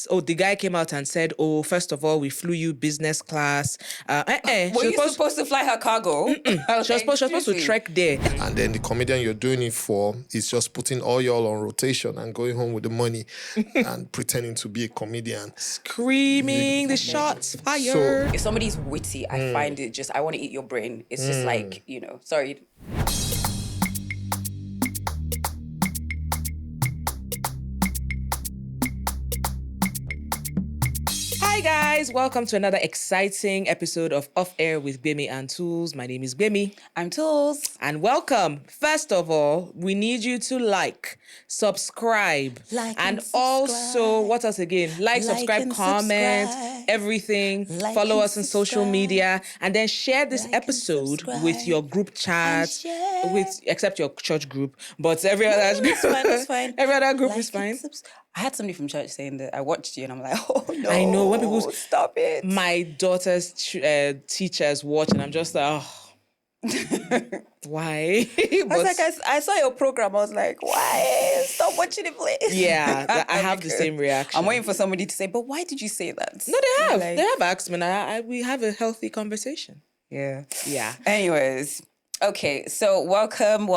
Oh, the guy came out and said, oh, first of all, we flew you business class. Were you supposed to fly her cargo? She was supposed to trek there. And then the comedian you're doing it for is just putting all y'all on rotation and going home with the money and pretending to be a comedian. Screaming the shots fired. If somebody's witty, I find it just, I want to eat your brain. It's just like, sorry. Hi guys, welcome to another exciting episode of Off Air with Gbemi and Tools. My name is Gbemi. I'm Tools. And welcome. First of all, we need you to subscribe. And also, what else again? Subscribe, comment, everything. Follow us on social media. And then share this episode with your group chat, except your church group. But every other group it's fine. Every other group is fine. I had somebody from church saying that I watched you and I'm like, oh no. I know, when people stop it. My daughter's teachers watch and I'm just like, oh, why? I was like, I saw your program. I was like, why? Stop watching it, please. Yeah, I have the same reaction. I'm waiting for somebody to say, but why did you say that? No, they have. They have asked me. We have a healthy conversation. Yeah. Anyways. Okay, so welcome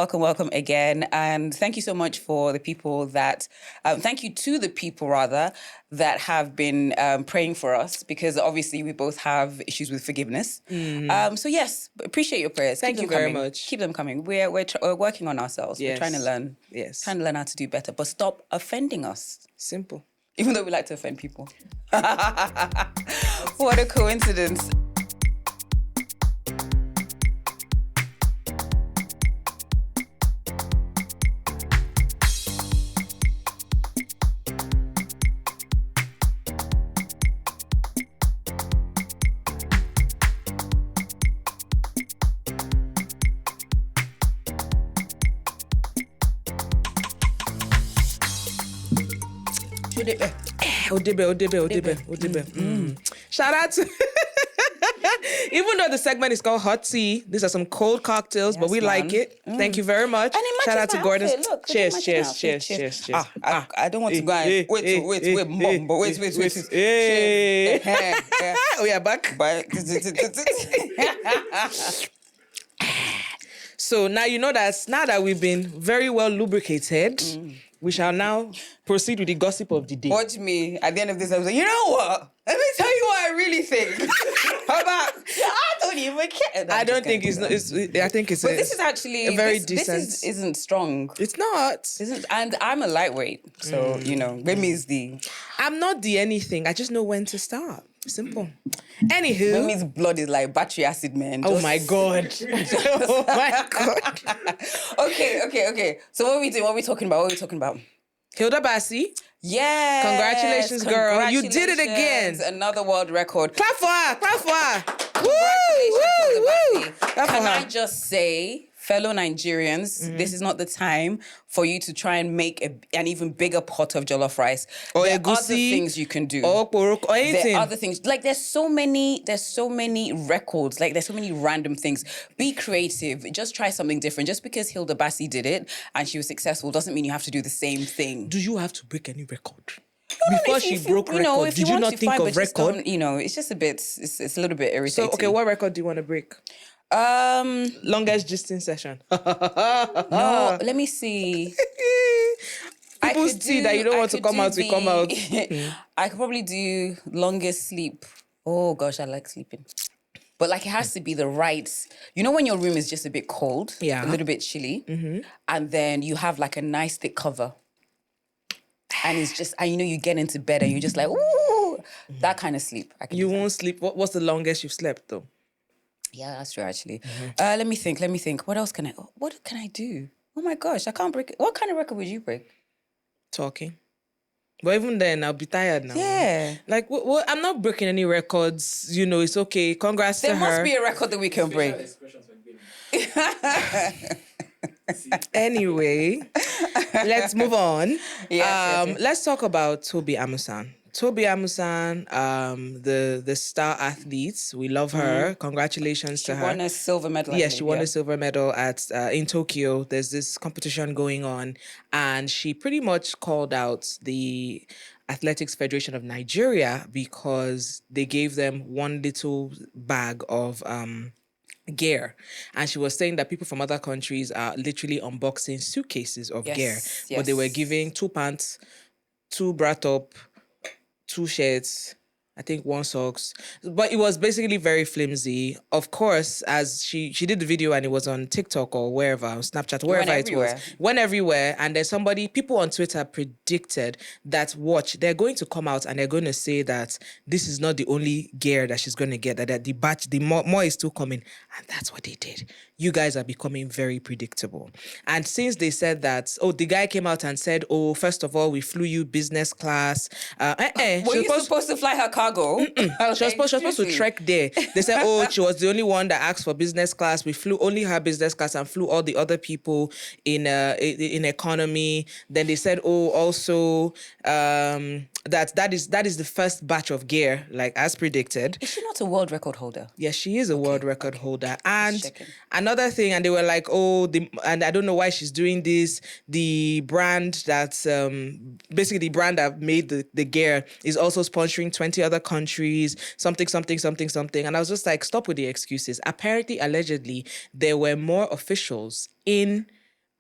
again. And thank you so much for the people that, thank you to the people rather, that have been praying for us, because obviously we both have issues with forgiveness. So yes, appreciate your prayers. Thank you very much. Keep them coming. We're working on ourselves. Yes. We're trying to learn. Yes. Trying to learn how to do better, but stop offending us. Simple. Even though we like to offend people. What a coincidence. Odebe. Shout out to even though the segment is called Hot Tea, these are some cold cocktails, but we like it. Thank you very much. And shout out to Gordon. Cheers. I don't want to go and wait, mom, but wait. We are back. So now you know that now that we've been very well lubricated, we shall now proceed with the gossip of the day. Watch me at the end of this episode. You know what? Let me tell you what I really think. How about? I don't even care. I don't think it's. I think it's. But this is actually a very decent. This isn't strong. It's not. And I'm a lightweight, so Gbemi is the. I'm not the anything. I just know when to stop. Simple. Anywho, Gbemi's blood is like battery acid, man. Oh my god. Oh my god. Okay. So what are we doing? What are we talking about? Hilda Baci. Yes. Congratulations, girl. You did it again. Another world record. Clap for her. Congratulations, Hilda Baci. Clap for her. I just say, fellow Nigerians, this is not the time for you to try and make an even bigger pot of jollof rice. Or there are egusi, other things you can do. Or anything. There are other things. Like there's so many records. Like there's so many random things. Be creative. Just try something different. Just because Hilda Baci did it and she was successful doesn't mean you have to do the same thing. Do you have to break any record? Before she broke record, did you not think of record? It's just a bit, it's a little bit irritating. So, okay, what record do you want to break? Longest gisting session. No, let me see. People see that you don't want to come out, we come out. I could probably do longest sleep. Oh gosh, I like sleeping. But like it has to be the right, when your room is just a bit cold, a little bit chilly, and then you have like a nice thick cover. And it's just, and you get into bed and you're just like, ooh, that kind of sleep. You won't sleep. What's the longest you've slept though? Yeah, that's true, actually. Let me think. What can I do? Oh my gosh, I can't break it. What kind of record would you break? Talking. But even then, I'll be tired now. Yeah. Like, I'm not breaking any records. It's okay. Congrats to her. There must be a record that we can break. Anyway, let's move on. Yes. Let's talk about Tobi Amusan. Tobi Amusan, the star athlete. We love her. Congratulations to her. She won a silver medal. Yes, she won a silver medal in Tokyo. There's this competition going on, and she pretty much called out the Athletics Federation of Nigeria because they gave them one little bag of gear, and she was saying that people from other countries are literally unboxing suitcases of gear, but they were giving 2 pants, 2 bra top, 2 shirts, I think 1 socks, but it was basically very flimsy. Of course, as she did the video and it was on TikTok or wherever, Snapchat, wherever it was, went everywhere. And then people on Twitter predicted that, watch, they're going to come out and they're going to say that this is not the only gear that she's going to get, that the more is still coming. And that's what they did. You guys are becoming very predictable. And since they said that, the guy came out and said, first of all, we flew you business class. Were you supposed to fly her cargo? She was supposed to trek there. They said, she was the only one that asked for business class. We flew only her business class and flew all the other people in economy. Then they said, also that is the first batch of gear, like as predicted. Is she not a world record holder? Yes, she is a world record holder. And another thing, and they were like, and I don't know why she's doing this. The brand that's basically the brand that made the gear is also sponsoring 20 other countries, something. And I was just like, stop with the excuses. Apparently, allegedly, there were more officials in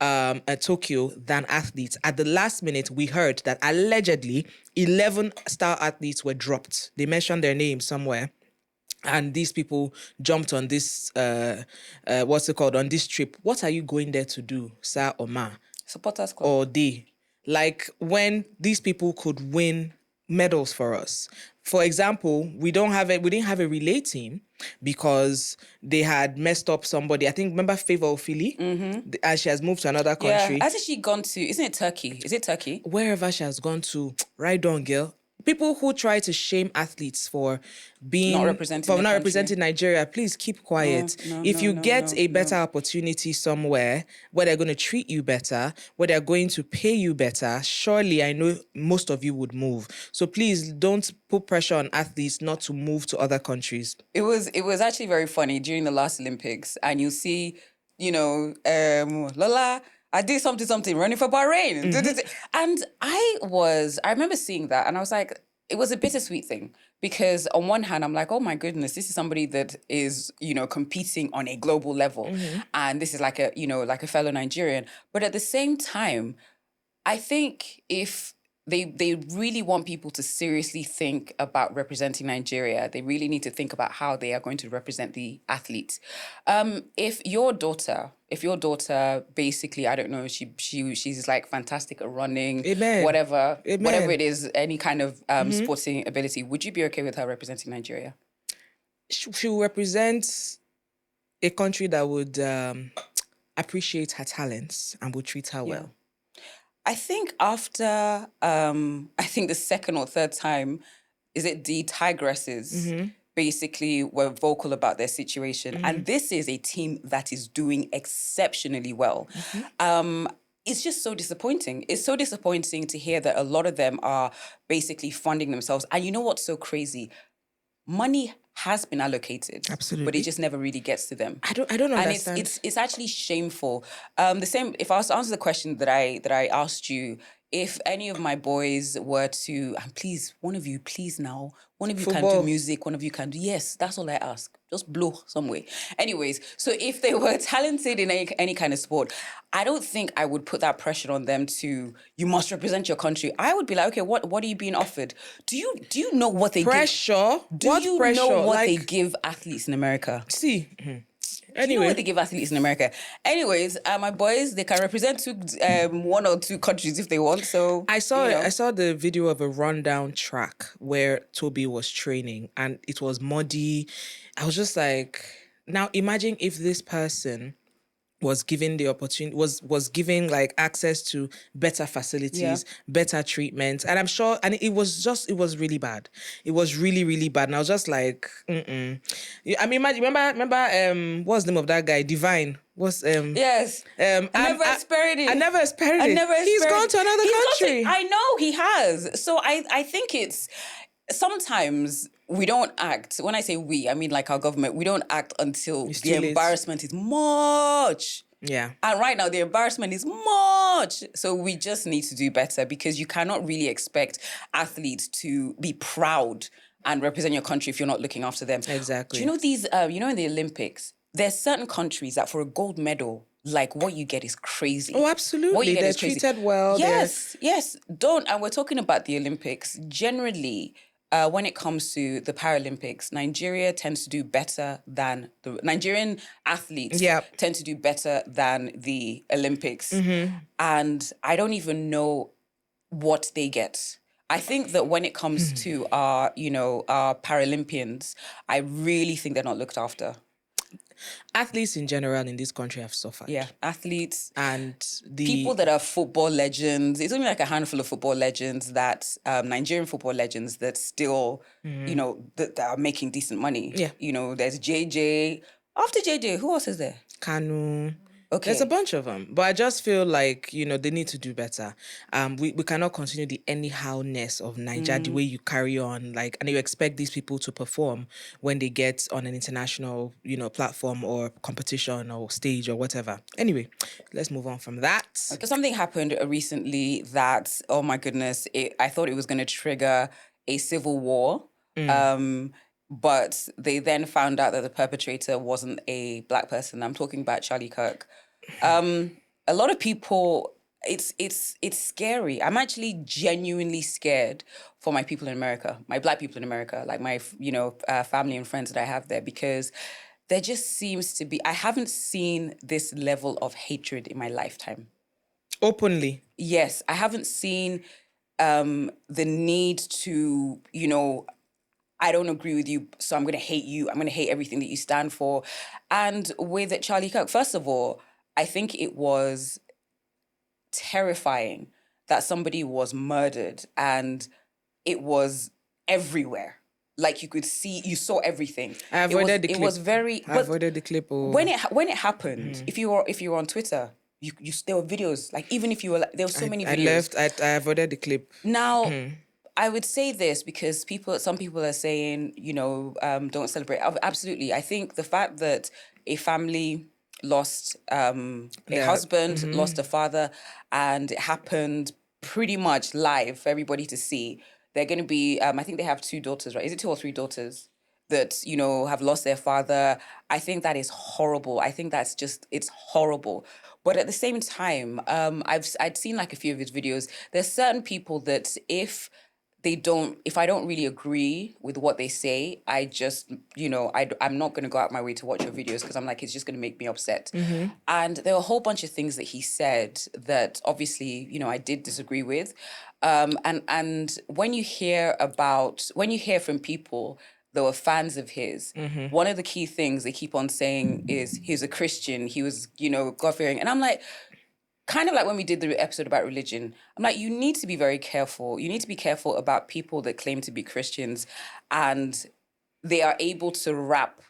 at Tokyo than athletes. At the last minute, we heard that allegedly 11 star athletes were dropped. They mentioned their names somewhere. And these people jumped on this, on this trip. What are you going there to do, sir or ma? Supporters club. Or they? Like, when these people could win medals for us. For example, we didn't have a relay team because they had messed up somebody. I think, remember Favor Ofili? Mm-hmm. And she has moved to another country. Yeah, hasn't she gone to, isn't it Turkey? Is it Turkey? Wherever she has gone to, right on, girl. People who try to shame athletes for not representing Nigeria, please keep quiet. If you get a better opportunity somewhere where they're going to treat you better, where they're going to pay you better, surely I know most of you would move. So please don't put pressure on athletes not to move to other countries. It was actually very funny during the last Olympics, and you see, Lola, I did something running for Bahrain. Mm-hmm. And I remember seeing that and I was like, it was a bittersweet thing because on one hand, I'm like, oh my goodness, this is somebody that is, competing on a global level. Mm-hmm. And this is like a fellow Nigerian. But at the same time, I think if they really want people to seriously think about representing Nigeria, they really need to think about how they are going to represent the athletes. If your daughter basically, I don't know, she's like fantastic at running, Amen. whatever it is, any kind of mm-hmm. sporting ability, would you be okay with her representing Nigeria? She will represent a country that would appreciate her talents and would treat her well. I think after, the second or third time, is it the Tigresses mm-hmm. basically were vocal about their situation. Mm-hmm. And this is a team that is doing exceptionally well. Mm-hmm. It's just so disappointing. It's so disappointing to hear that a lot of them are basically funding themselves. And you know what's so crazy? Money has been allocated, absolutely, but it just never really gets to them. I don't understand. And it's actually shameful. The same. If I was to answer the question that I asked you, if any of my boys were to, and please, one of you can do music, one of you can do, yes, that's all I ask. Just blow some way. Anyways, so if they were talented in any kind of sport, I don't think I would put that pressure on them to, you must represent your country. I would be like, okay, what are you being offered? Do you know what they pressure? Give? Do you know what they give athletes in America? See. Mm-hmm. Anyway. Do you know what they give athletes in America? Anyways, my boys, they can represent one or two countries if they want. So I saw the video of a rundown track where Tobi was training and it was muddy. I was just like, now imagine if this person was given the opportunity, was given like access to better facilities, better treatment. And I'm sure, and it was really bad. It was really, really bad. And I was just like, I mean, remember, what's the name of that guy? Divine. Yes. I never expected it. He's gone to another country. I know he has. So I think it's, sometimes we don't act. When I say we, I mean like our government. We don't act until the embarrassment is much Yeah. And right now, the embarrassment is much. So we just need to do better, because you cannot really expect athletes to be proud and represent your country if you're not looking after them. Exactly. Do you know these, in the Olympics, there's certain countries that for a gold medal, like what you get is crazy. Oh, absolutely. What you get They're is crazy. treated well. Yes. Don't. And we're talking about the Olympics. Generally, when it comes to the Paralympics, Nigeria tends to do better than the Nigerian athletes tend to do better than the Olympics. And I don't even know what they get. I think that when it comes to our Paralympians, I really think they're not looked after. Athletes in general in this country have suffered. Yeah, athletes and the people that are football legends. It's only like a handful of football legends that Nigerian football legends that still, that are making decent money. Yeah, there's JJ. After JJ, who else is there? Kanu. Okay. There's a bunch of them, but I just feel like, they need to do better. We cannot continue the anyhowness of Niger, the way you carry on, and you expect these people to perform when they get on an international, platform or competition or stage or whatever. Anyway, let's move on from that. Okay. Something happened recently that, oh my goodness, I thought it was going to trigger a civil war. But they then found out that the perpetrator wasn't a black person. I'm talking about Charlie Kirk. A lot of people, it's scary. I'm actually genuinely scared for my people in America, my black people in America, like my, family and friends that I have there, because there just seems to be, I haven't seen this level of hatred in my lifetime. Openly? Yes, I haven't seen the need to, I don't agree with you, so I'm going to hate you. I'm going to hate everything that you stand for. And with Charlie Kirk, first of all, I think it was terrifying that somebody was murdered and it was everywhere. Like you saw everything. I avoided the clip. It was very. I avoided the clip. When it happened, if you were on Twitter, there were videos. Like even if you were, there were so many videos. I avoided the clip. Now. I would say this because some people are saying, don't celebrate. Absolutely. I think the fact that a family lost a husband, lost a father, and it happened pretty much live for everybody to see. They're going to be, I think they have 2 daughters, right? Is it 2 or 3 daughters that, have lost their father? I think that is horrible. I think it's horrible. But at the same time, I'd seen like a few of his videos. There's certain people that if I don't really agree with what they say, I just, I'm not going to go out my way to watch your videos because I'm like, it's just going to make me upset. And there were a whole bunch of things that he said that obviously, I did disagree with. And when you hear from people that were fans of his, one of the key things they keep on saying is he's a Christian, he was, God-fearing. And I'm like, kind of like when we did the episode about religion, I'm like, you need to be very careful. You need to be careful about people that claim to be Christians and they are able to wrap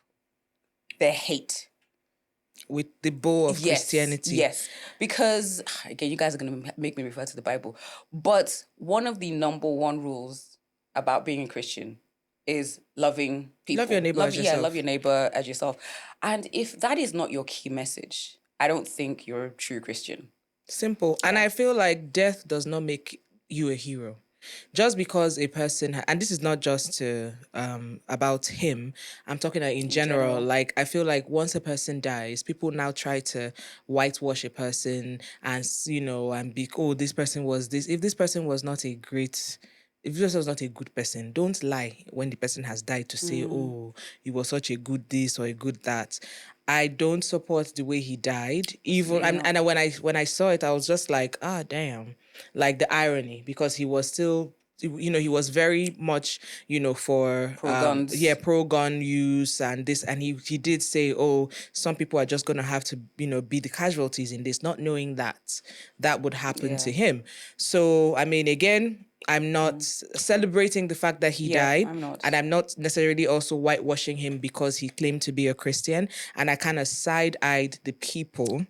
their hate with the bow of Christianity. Yes, because, again, you guys are going to make me refer to the Bible, but one of the number 1 rules about being a Christian is loving people. Love your neighbor as yourself. Yeah, love your neighbor as yourself. And if that is not your key message, I don't think you're a true Christian. Simple. And I feel like death does not make you a hero. Just because a person, and this is not just about him, I'm talking in general. Like, I feel like once a person dies, people now try to whitewash a person and, and be, oh, this person was this. If this person was not a great... If this was not a good person, don't lie when the person has died to say, oh, he was such a good this or a good that. I don't support the way he died. Even and when I saw it, I was just like, damn. Like the irony, because he was still, he was very much, for pro-guns. Pro-gun use and this. And he did say, oh, some people are just going to have to, be the casualties in this, not knowing that would happen to him. So, I mean, again, I'm not celebrating the fact that he died. I'm not. And I'm not necessarily also whitewashing him because he claimed to be a Christian. And I kind of side-eyed the people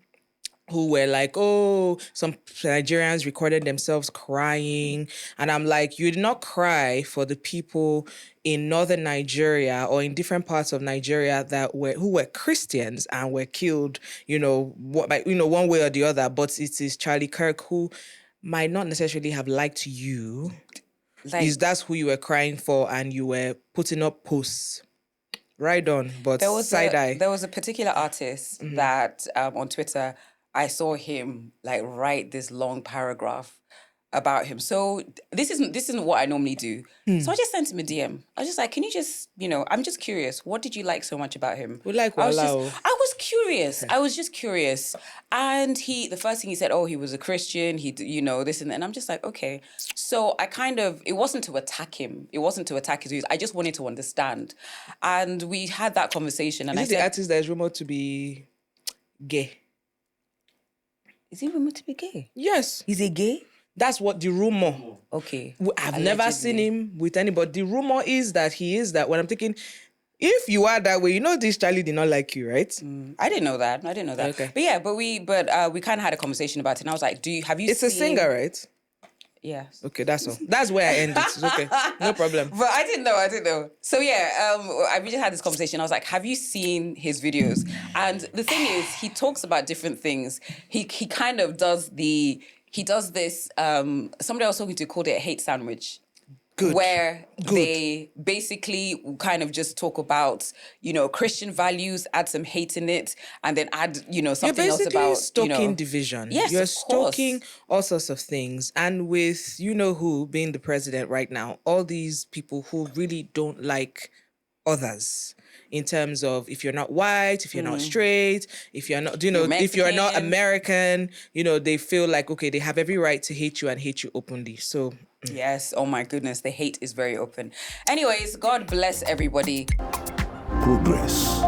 who were like, oh, some Nigerians recorded themselves crying. And I'm like, you did not cry for the people in northern Nigeria or in different parts of Nigeria who were Christians and were killed, one way or the other. But it is Charlie Kirk who might not necessarily have liked you. That's who you were crying for, and you were putting up posts. Right on, but side-eye. There was a particular artist that on Twitter, I saw him like write this long paragraph about him. So this isn't what I normally do. So I just sent him a DM. I was just like, can you just, I'm just curious. What did you like so much about him? We like I was curious. I was just curious. And the first thing he said, he was a Christian. He, this and that. And I'm just like, okay. So it wasn't to attack him. It wasn't to attack his views. I just wanted to understand. And we had that conversation. And Is he the artist that is rumored to be gay? Is he rumored to be gay? Yes. Is he gay? That's what the rumor. Okay. I've never seen him with anybody. The rumor is that he is that. When I'm thinking, if you are that way, this Charlie did not like you, right? I didn't know that. Okay. But yeah, we kind of had a conversation about it, and I was like, have you It's seen... a singer, right? Yeah. Okay, that's all. That's where I end it. It's okay. No problem. But I didn't know. So yeah, we just had this conversation. I was like, have you seen his videos? And the thing is, he talks about different things. He kind of does this, somebody I was talking to called it a hate sandwich. Good. Where they basically kind of just talk about, Christian values, add some hate in it, and then add, something else about, You're basically stoking division. Yes, you're of stoking course. all sorts of things. And with who being the president right now, all these people who really don't like others. In terms of if you're not white, if you're not straight, if you're not, if you're not American, they feel like, okay, they have every right to hate you and hate you openly. So... Yes, oh my goodness, the hate is very open. Anyways, God bless everybody. Progress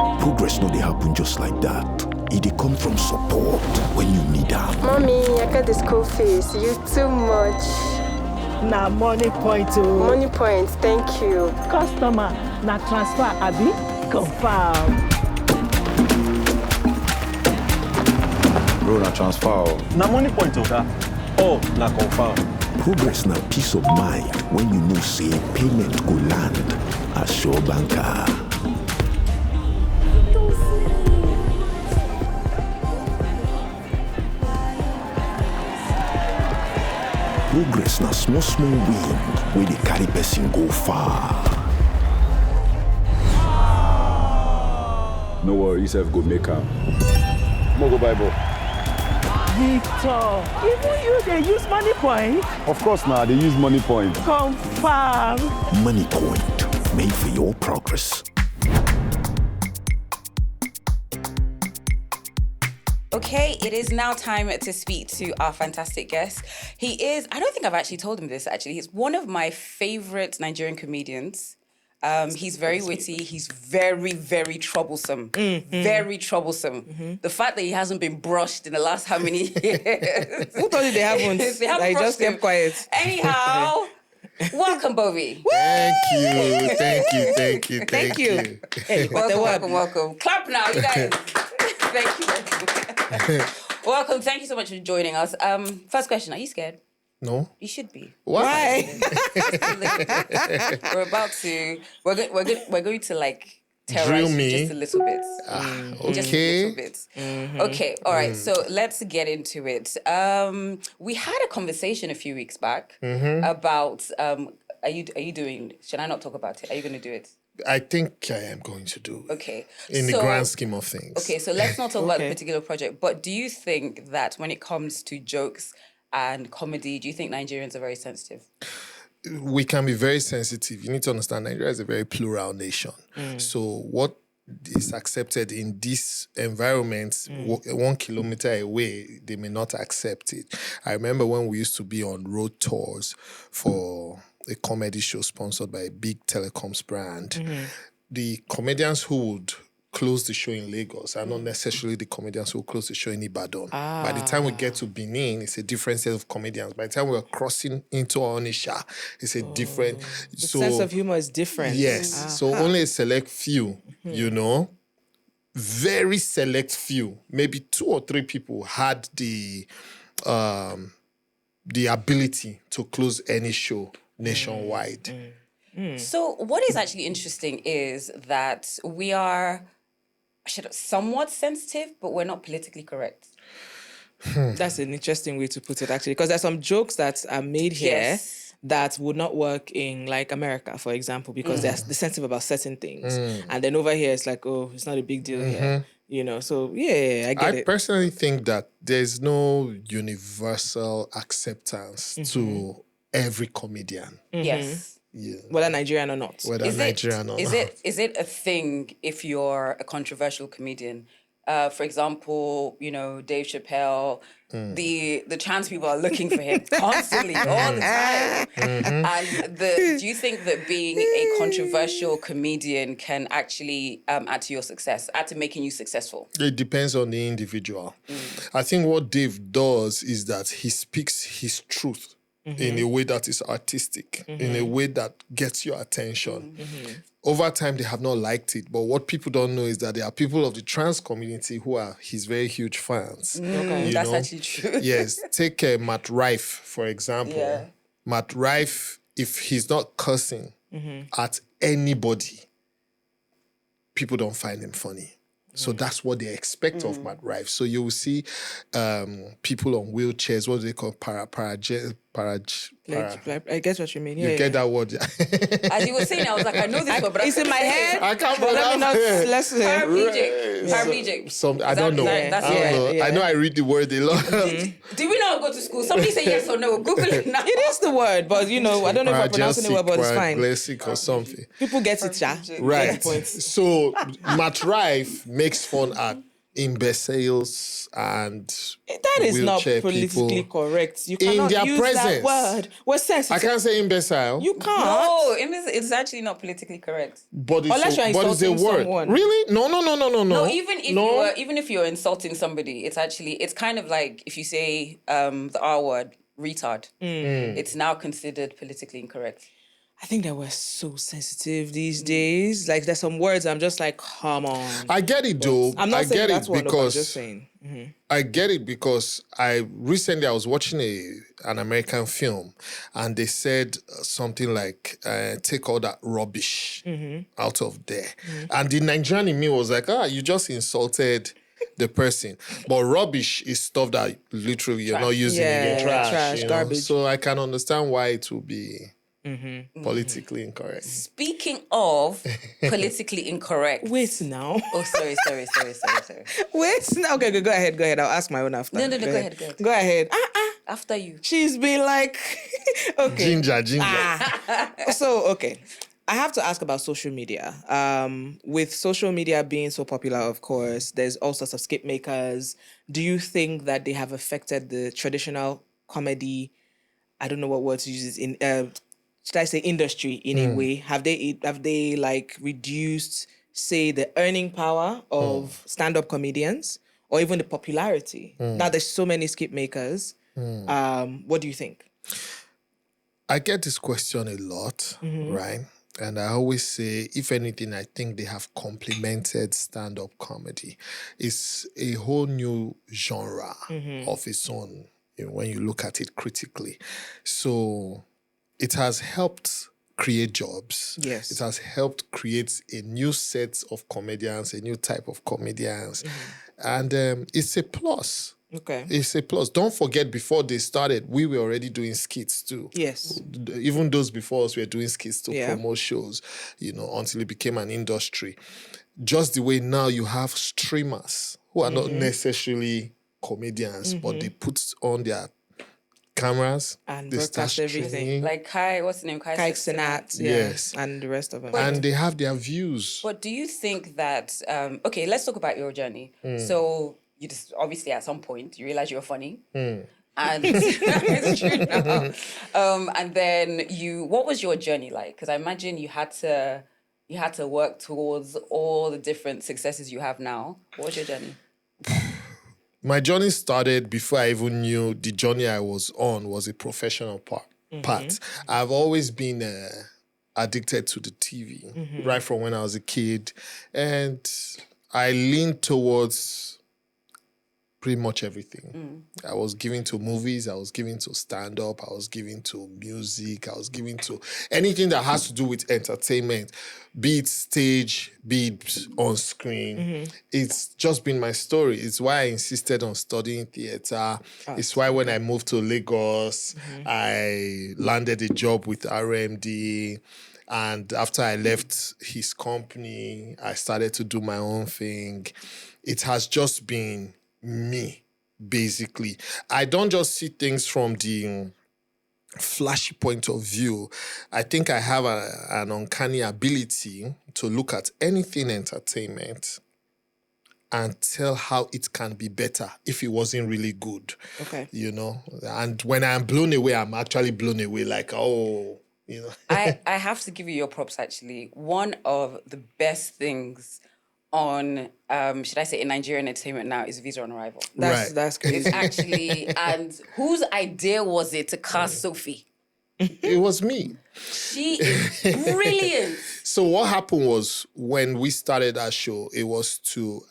no dey happen just like that. It dey come from support when you need am. Mommy, I got the school fees. You too much. Na money point o. Money point, thank you. Customer, na transfer abi? Confirm. Bro, na transfer. Na money point oga. Na confirm. Progress na peace of mind when you know say payment go land as Sure Banker. Progress na small win wey dey carry person go far. No worry, yourself go make am. Mo go buy ball. Victor, even you dey use money point? Of course now, they use money point. Confirm. Money point, made for your progress. Okay, it is now time to speak to our fantastic guest. He is, I don't think I've actually told him this actually, he's one of my favorite Nigerian comedians. He's very witty. He's very, very troublesome. Very troublesome. The fact that he hasn't been brushed in the last how many years? Who told you they haven't? They haven't He brushed just kept him. quiet. Anyhow, welcome, Bovi. Thank you. Hey, Welcome. Clap now, you guys. Thank you. Welcome. Thank you so much for joining us. First question: are you scared? No. You should be. Why? We're going to like terrorize Drill you me. just a little bit. Just a Okay. little bit. Okay. All right. So let's get into it. We had a conversation a few weeks back about are you doing? Should I not talk about it? Are you going to do it? I think I am going to do. Okay. In the grand scheme of things. Okay. So let's not talk about the particular project. But do you think that when it comes to jokes and comedy, do you think Nigerians are very sensitive? We can be very sensitive. You need to understand Nigeria is a very plural nation. So what is accepted in this environment, 1 kilometer away, they may not accept it. I remember when we used to be on road tours for a comedy show sponsored by a big telecoms brand. The comedians who would close the show in Lagos are not necessarily the comedians who close the show in Ibadan. By the time we get to Benin, it's a different set of comedians. By the time we're crossing into Onisha, it's a different... The sense of humor is different. Yes. So only a select few, very select few, maybe 2 or 3 people had the ability to close any show nationwide. So what is actually interesting is that we are somewhat sensitive, but we're not politically correct. That's an interesting way to put it, actually, because there's some jokes that are made here that would not work in like America, for example, because they're sensitive about certain things. And then over here, it's like, oh, it's not a big deal here. You know, so I get it. I personally think that there's no universal acceptance to every comedian. Yes. Yeah. Whether Nigerian or not. Is it a thing if you're a controversial comedian? For example, you know, Dave Chappelle, the trans people are looking for him constantly, all the time. And do you think that being a controversial comedian can actually add to your success, add to making you successful? It depends on the individual. I think what Dave does is that he speaks his truth in a way that is artistic, in a way that gets your attention. Over time, they have not liked it. But what people don't know is that there are people of the trans community who are his very huge fans. That's actually true. Yes. Take Matt Rife, for example. Yeah. Matt Rife, if he's not cursing at anybody, people don't find him funny. So that's what they expect of Matt Rife. So you will see people on wheelchairs, what do they call I guess what you mean. You get that word. As you were saying, I was like, I know this word, but it's in my head. I can't but let me not let's Paraplegic. I don't know. I know I read the word a lot. Do we not go to school? Somebody say yes or no. Google it now. It is the word, but you know, I don't know if I'm pronouncing it well, but it's fine. Paraplegic or something. People get it, yeah. Right. So Matt Rife makes fun at imbeciles and that is not politically people. correct. You cannot their use presence. that word. We're sensitive. I can't say imbecile. You can't. No, it's actually not politically correct. But Unless you're it's a insulting word. someone. Really? No. No, even if you're insulting somebody, it's kind of like if you say the R word, retard. It's now considered politically incorrect. I think that we're so sensitive these days. Like there's some words I'm just like, come on. I get it though. I'm not saying that's one, because I'm just saying. I get it because I was watching an American film and they said something like, take all that rubbish out of there. And the Nigerian in me was like, you just insulted the person. But rubbish is stuff that literally you're not using in your trash. Garbage. So I can understand why it will be politically incorrect. Speaking of politically incorrect. Wait now. Oh, sorry. Wait now. Okay, go ahead. I'll ask my own after. No, go ahead. Go ahead. After you. She's been like, okay. Ginger. So, okay. I have to ask about social media. With social media being so popular, of course, there's all sorts of skit makers. Do you think that they have affected the traditional comedy, I don't know what word to use, should I say industry in a way? Have they like reduced, say, the earning power of stand-up comedians or even the popularity? Now there's so many skit makers. What do you think? I get this question a lot, right? And I always say, if anything, I think they have complemented stand-up comedy. It's a whole new genre of its own when you look at it critically. So it has helped create jobs. Yes. It has helped create a new set of comedians, a new type of comedians. And it's a plus. Okay. It's a plus. Don't forget, before they started, we were already doing skits too. Yes. Even those before us were doing skits to Yeah. promote shows, until it became an industry. Just the way now you have streamers who are not necessarily comedians, but they put on their cameras And they start broadcast everything. streaming. Like what's the name? Kai Cenat, Yes. and the rest of them. And they have their views. But do you think that, okay, let's talk about your journey. So you just, obviously at some point, you realize you're funny. And it's true now. And then what was your journey like? Because I imagine you had to work towards all the different successes you have now. What was your journey? My journey started before I even knew the journey I was on was a professional part. I've always been addicted to the TV, right from when I was a kid. And I leaned towards pretty much everything. I was giving to movies, I was giving to stand-up, I was giving to music, I was giving to anything that has to do with entertainment, be it stage, be it on screen. It's just been my story. It's why I insisted on studying theater. It's why when I moved to Lagos, I landed a job with RMD. And after I left his company, I started to do my own thing. It has just been me, basically. I don't just see things from the flashy point of view. I think I have an uncanny ability to look at anything entertainment and tell how it can be better if it wasn't really good. Okay. You know? And when I'm blown away, I'm actually blown away like, oh, you know. I have to give you your props, actually. One of the best things on, should I say, in Nigerian entertainment now is Visa on Arrival. That's crazy. It's actually, and whose idea was it to cast Sophie? It was me. She is brilliant. So what happened was when we started our show,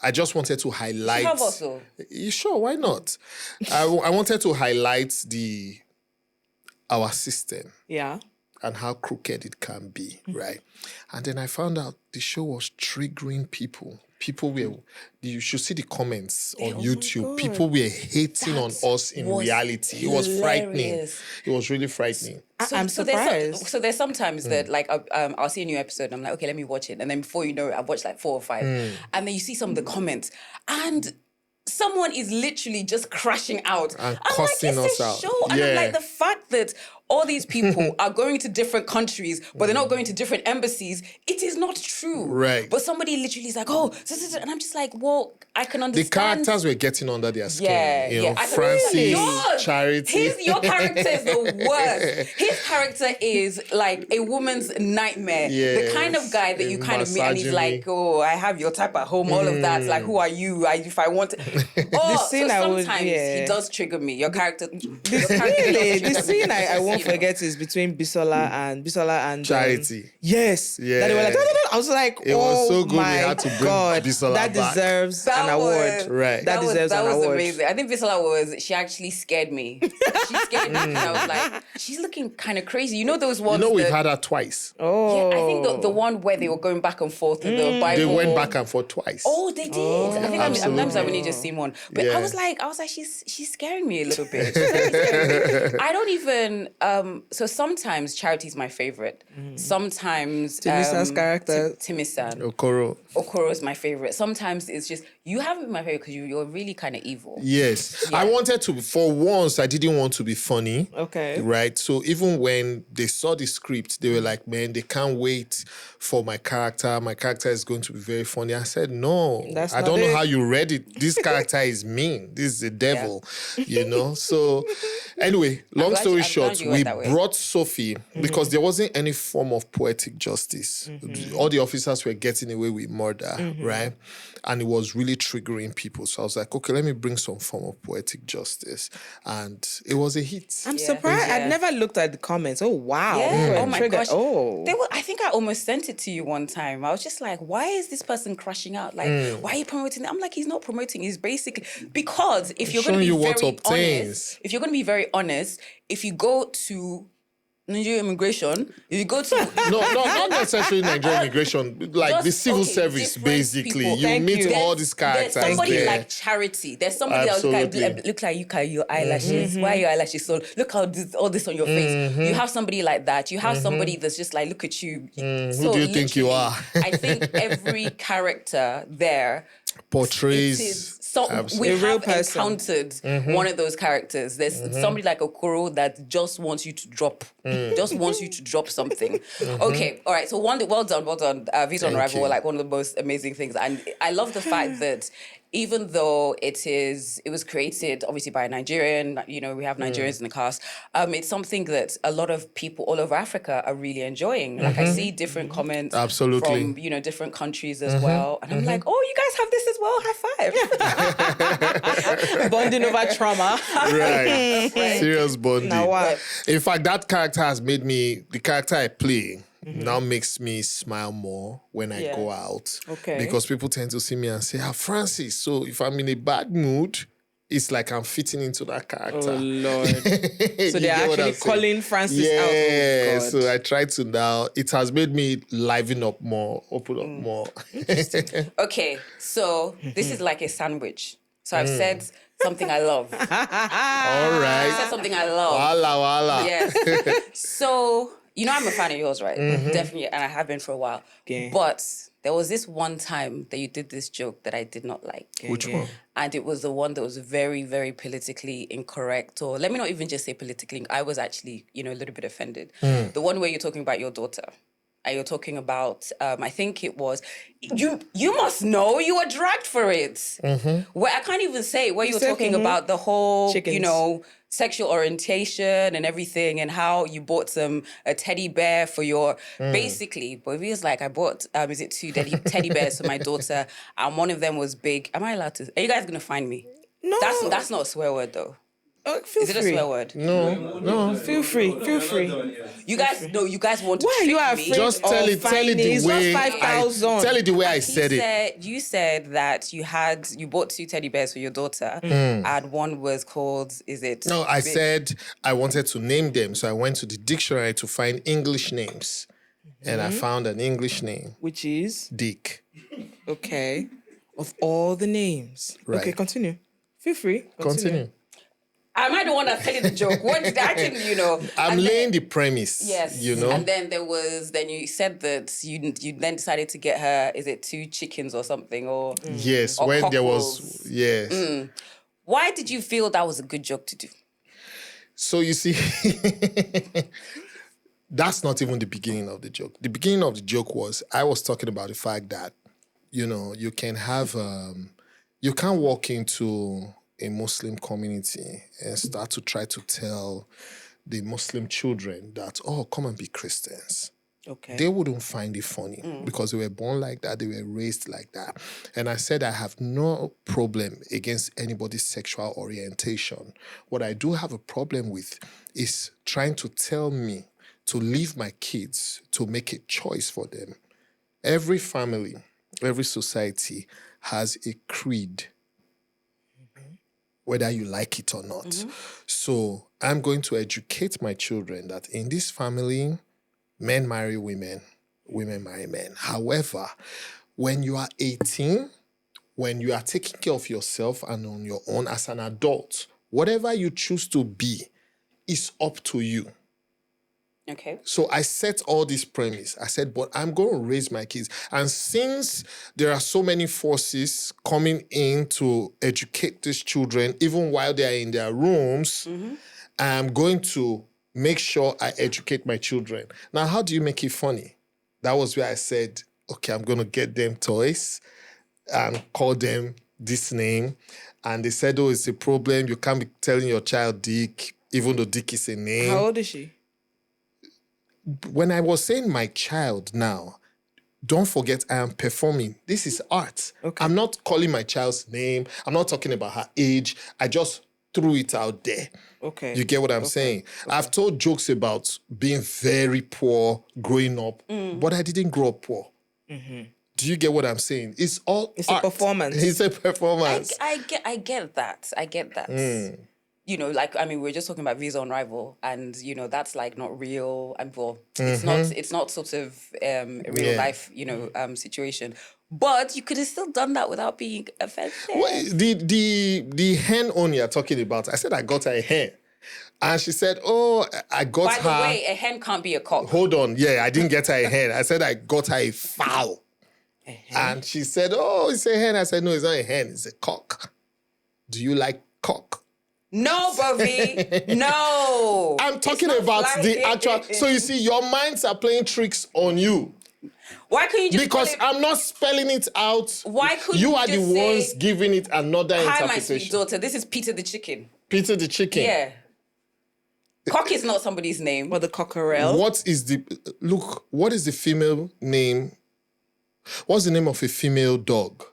I just wanted to highlight. You have also. You sure? Why not? I wanted to highlight our system. Yeah. And how crooked it can be, right? And then I found out the show was triggering people. You should see the comments on YouTube. People were hating on us in reality. It was frightening. It was really frightening. I'm surprised. So there's sometimes that, like, I'll see a new episode and I'm like, okay, let me watch it. And then before you know it, I've watched like 4 or 5. And then you see some of the comments and someone is literally just crashing out. And I'm cussing like, it's us a out. show. And I'm like, the fact that all these people are going to different countries, but they're not going to different embassies, it is not true. Right. But somebody literally is like, oh, and I'm just like, well, I can understand. The characters were getting under their skin. You know, Francis, Charity. Your character is the worst. His character is like a woman's nightmare. Yes. The kind of guy that you kind of meet and he's like, oh, I have your type at home, all of that. Like, who are you? If I want to... Oh, so sometimes he does trigger me. Your character... Really? The scene I won't forget is between Bisola and Charity. Yes. Yeah. That they were like, I was like, it was so good we my had to bring God, Bisola that back. Deserves an award. Right. That deserves an award. That was amazing. I think Bisola she actually scared me. She scared me because I was like, she's looking kind of crazy. You know those ones we've had her twice. Oh. Yeah, I think the one where they were going back and forth with the Bible. They went back and forth twice. Oh, they did. I think I've only just seen one. But Yeah. I was like, she's scaring me a little bit. I don't even so sometimes Charity's my favorite. Sometimes Timisan's character. Timisan. Okoro is my favorite. Sometimes it's just you haven't been my favorite because you're really kind of evil. Yes. Yeah. I wanted to, for once, I didn't want to be funny. Okay. Right? So even when they saw the script, they were like, man, they can't wait for my character. My character is going to be very funny. I said, no, I don't know how you read it. This character is mean. This is the devil, you know? So anyway, long story short, we brought Sophie because there wasn't any form of poetic justice. All the officers were getting away with murder, right? And it was really triggering people. So I was like, okay, let me bring some form of poetic justice. And it was a hit. I'm surprised. I'd never looked at the comments. Oh, wow. Yeah. Oh, my gosh. Oh. I think I almost sent it to you one time. I was just like, why is this person crashing out? Like, why are you promoting it? I'm like, he's not promoting. He's basically... Because if you're going to be very honest... If you're going to be very honest, if you go to... Nigerian immigration, if you go to... No, not necessarily Nigerian immigration, like the civil service, basically. You meet all these characters. There's somebody like Charity. There's somebody else that look like you carry your eyelashes. Why are your eyelashes so... Look how all this on your face. You have somebody like that. You have somebody that's just like, look at you. Who do you think you are? I think every character there... portrays... we have encountered one of those characters. There's somebody like Okoro that just wants you to drop, something. Okay, all right. So well done. Visa on Arrival were like one of the most amazing things, and I love the fact that even though it was created obviously by a Nigerian, we have Nigerians in the cast. It's something that a lot of people all over Africa are really enjoying. Like I see different comments from different countries as well, and I'm like, oh, you guys have this as well. High five! Bonding over trauma. Right. Serious bonding. Now what? In fact, that character has made me the character I play. now makes me smile more when I go out. Okay. Because people tend to see me and say, Francis. So if I'm in a bad mood, it's like I'm fitting into that character. Oh, Lord. So they're actually calling Francis out. Yeah, Oh, God. so I try to now. It has made me liven up more, open up more. Okay, so this is like a sandwich. So I've said something I love. All right. I said something I love. Wala. Yes. So, I'm a fan of yours, right? Definitely, and I have been for a while. Okay. But there was this one time that you did this joke that I did not like. Which one? And it was the one that was very, very politically incorrect. Or let me not even just say politically. I was actually, a little bit offended. The one where you're talking about your daughter. And you're talking about, I think it was, you must know you were dragged for it. Where I can't even say where you're talking about the whole, Chickens. Sexual orientation and everything, and how you bought a teddy bear for your, basically, Bovi is like, I bought, is it 2 teddy bears for my daughter, and one of them was big. Am I allowed to? Are you guys going to find me? No. That's not a swear word though. Feel Is it free. a swear word? No. Feel free. You guys want to Why are trick you me? afraid Just tell of it finding? the It's not way 5,000. Tell it the way I said it. You said that you bought 2 teddy bears for your daughter, and one was called, No, I said I wanted to name them, so I went to the dictionary to find English names, and I found an English name, Which is? Dick. Okay. Of all the names. Right. Okay, continue. Feel free. Continue. Am I the one that's telling the joke? What did I actually, I'm laying the premise. Yes. And then then you said that you then decided to get her, is it 2 chickens or something? Or Yes, or when there cockles. was, yes. Why did you feel that was a good joke to do? So you see, that's not even the beginning of the joke. The beginning of the joke was, I was talking about the fact that, you can have, you can't walk into a Muslim community and start to try to tell the Muslim children that, come and be Christians. Okay. They wouldn't find it funny because they were born like that, they were raised like that. And I said I have no problem against anybody's sexual orientation. What I do have a problem with is trying to tell me to leave my kids to make a choice for them. Every family, every society has a creed, whether you like it or not. So I'm going to educate my children that in this family, men marry women, women marry men. However, when you are 18, when you are taking care of yourself and on your own as an adult, whatever you choose to be is up to you. Okay. So I set all these premise. I said, but I'm going to raise my kids. And since there are so many forces coming in to educate these children, even while they are in their rooms, I'm going to make sure I educate my children. Now, how do you make it funny? That was where I said, okay, I'm going to get them toys and call them this name. And they said, it's a problem. You can't be telling your child Dick, even though Dick is a name. How old is she? When I was saying my child now, don't forget I am performing. This is art. Okay. I'm not calling my child's name. I'm not talking about her age. I just threw it out there. Okay. You get what I'm saying? I've told jokes about being very poor growing up, but I didn't grow up poor. Do you get what I'm saying? It's all It's art. a performance. It's a performance. I get that. I get that. We're just talking about Visa on Rival, and that's like not real. And it's not sort of a real life, situation. But you could have still done that without being offended. Well, the hen owner you're talking about, I said I got her a hen. And she said, I got her... By the way, a hen can't be a cock. Hold on. Yeah, I didn't get her a hen. I said I got her a fowl. And she said, it's a hen. I said, no, it's not a hen. It's a cock. Do you like cock? No, Bovi. No. I'm talking about the actual... So you see, your minds are playing tricks on you. Why couldn't you just Because I'm not spelling it out. Why couldn't you you are the just say, ones giving it another Hi, my interpretation. sweet daughter. This is Peter the chicken. Peter the chicken. Yeah. Cock is not somebody's name. Or the cockerel. What is the female name? What's the name of a female dog?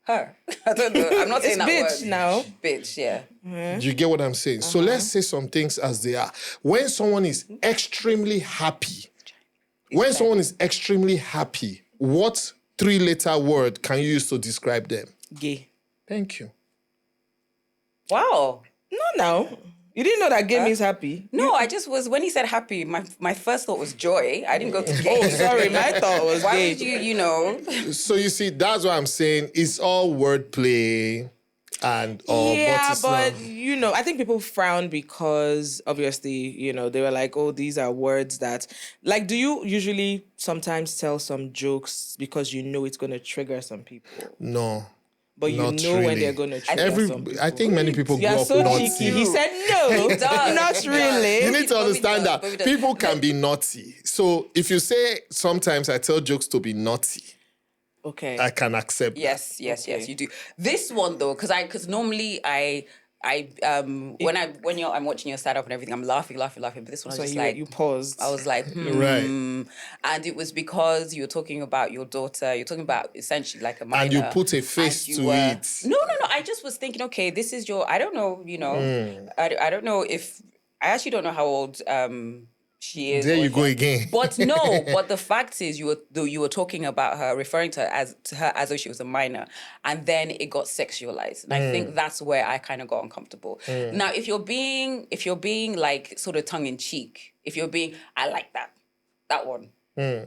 her. I don't know. I'm not saying that bitch word. now. Bitch, yeah. Do you get what I'm saying? So let's say some things as they are. When someone is extremely happy, what 3-letter word can you use to describe them? Gay. Thank you. Wow. No. You didn't know that gay means happy? No, I just was, when he said happy, my first thought was joy. I didn't go to gay. Oh, sorry, my thought was Why gay. would you know? So you see, that's what I'm saying. It's all wordplay and all. Yeah, but not. I think people frown because obviously, they were like, oh, these are words that, like, do you usually sometimes tell some jokes because you know it's going to trigger some people? No. But you know really. when they're going to trigger some people. I think many people grow You're up so naughty. cheeky. He said no, not really. You need to understand does. that people can be naughty. So if you say sometimes I tell jokes to be naughty, okay, I can accept that. Yes, you do. This one though, because normally I'm watching your stand-up and everything, I'm laughing. But this one, I was just you paused. I was like, Right. And it was because you were talking about your daughter. You're talking about essentially like a minor. And you put a face to it. No. I just was thinking, okay, this is your. I don't know. I don't know if. I actually don't know how old she is. There you go again. But no, but the fact is you were talking about her, referring to her as though she was a minor, and then it got sexualized. And I think that's where I kind of got uncomfortable. Now, if you're being like sort of tongue in cheek, I like that one.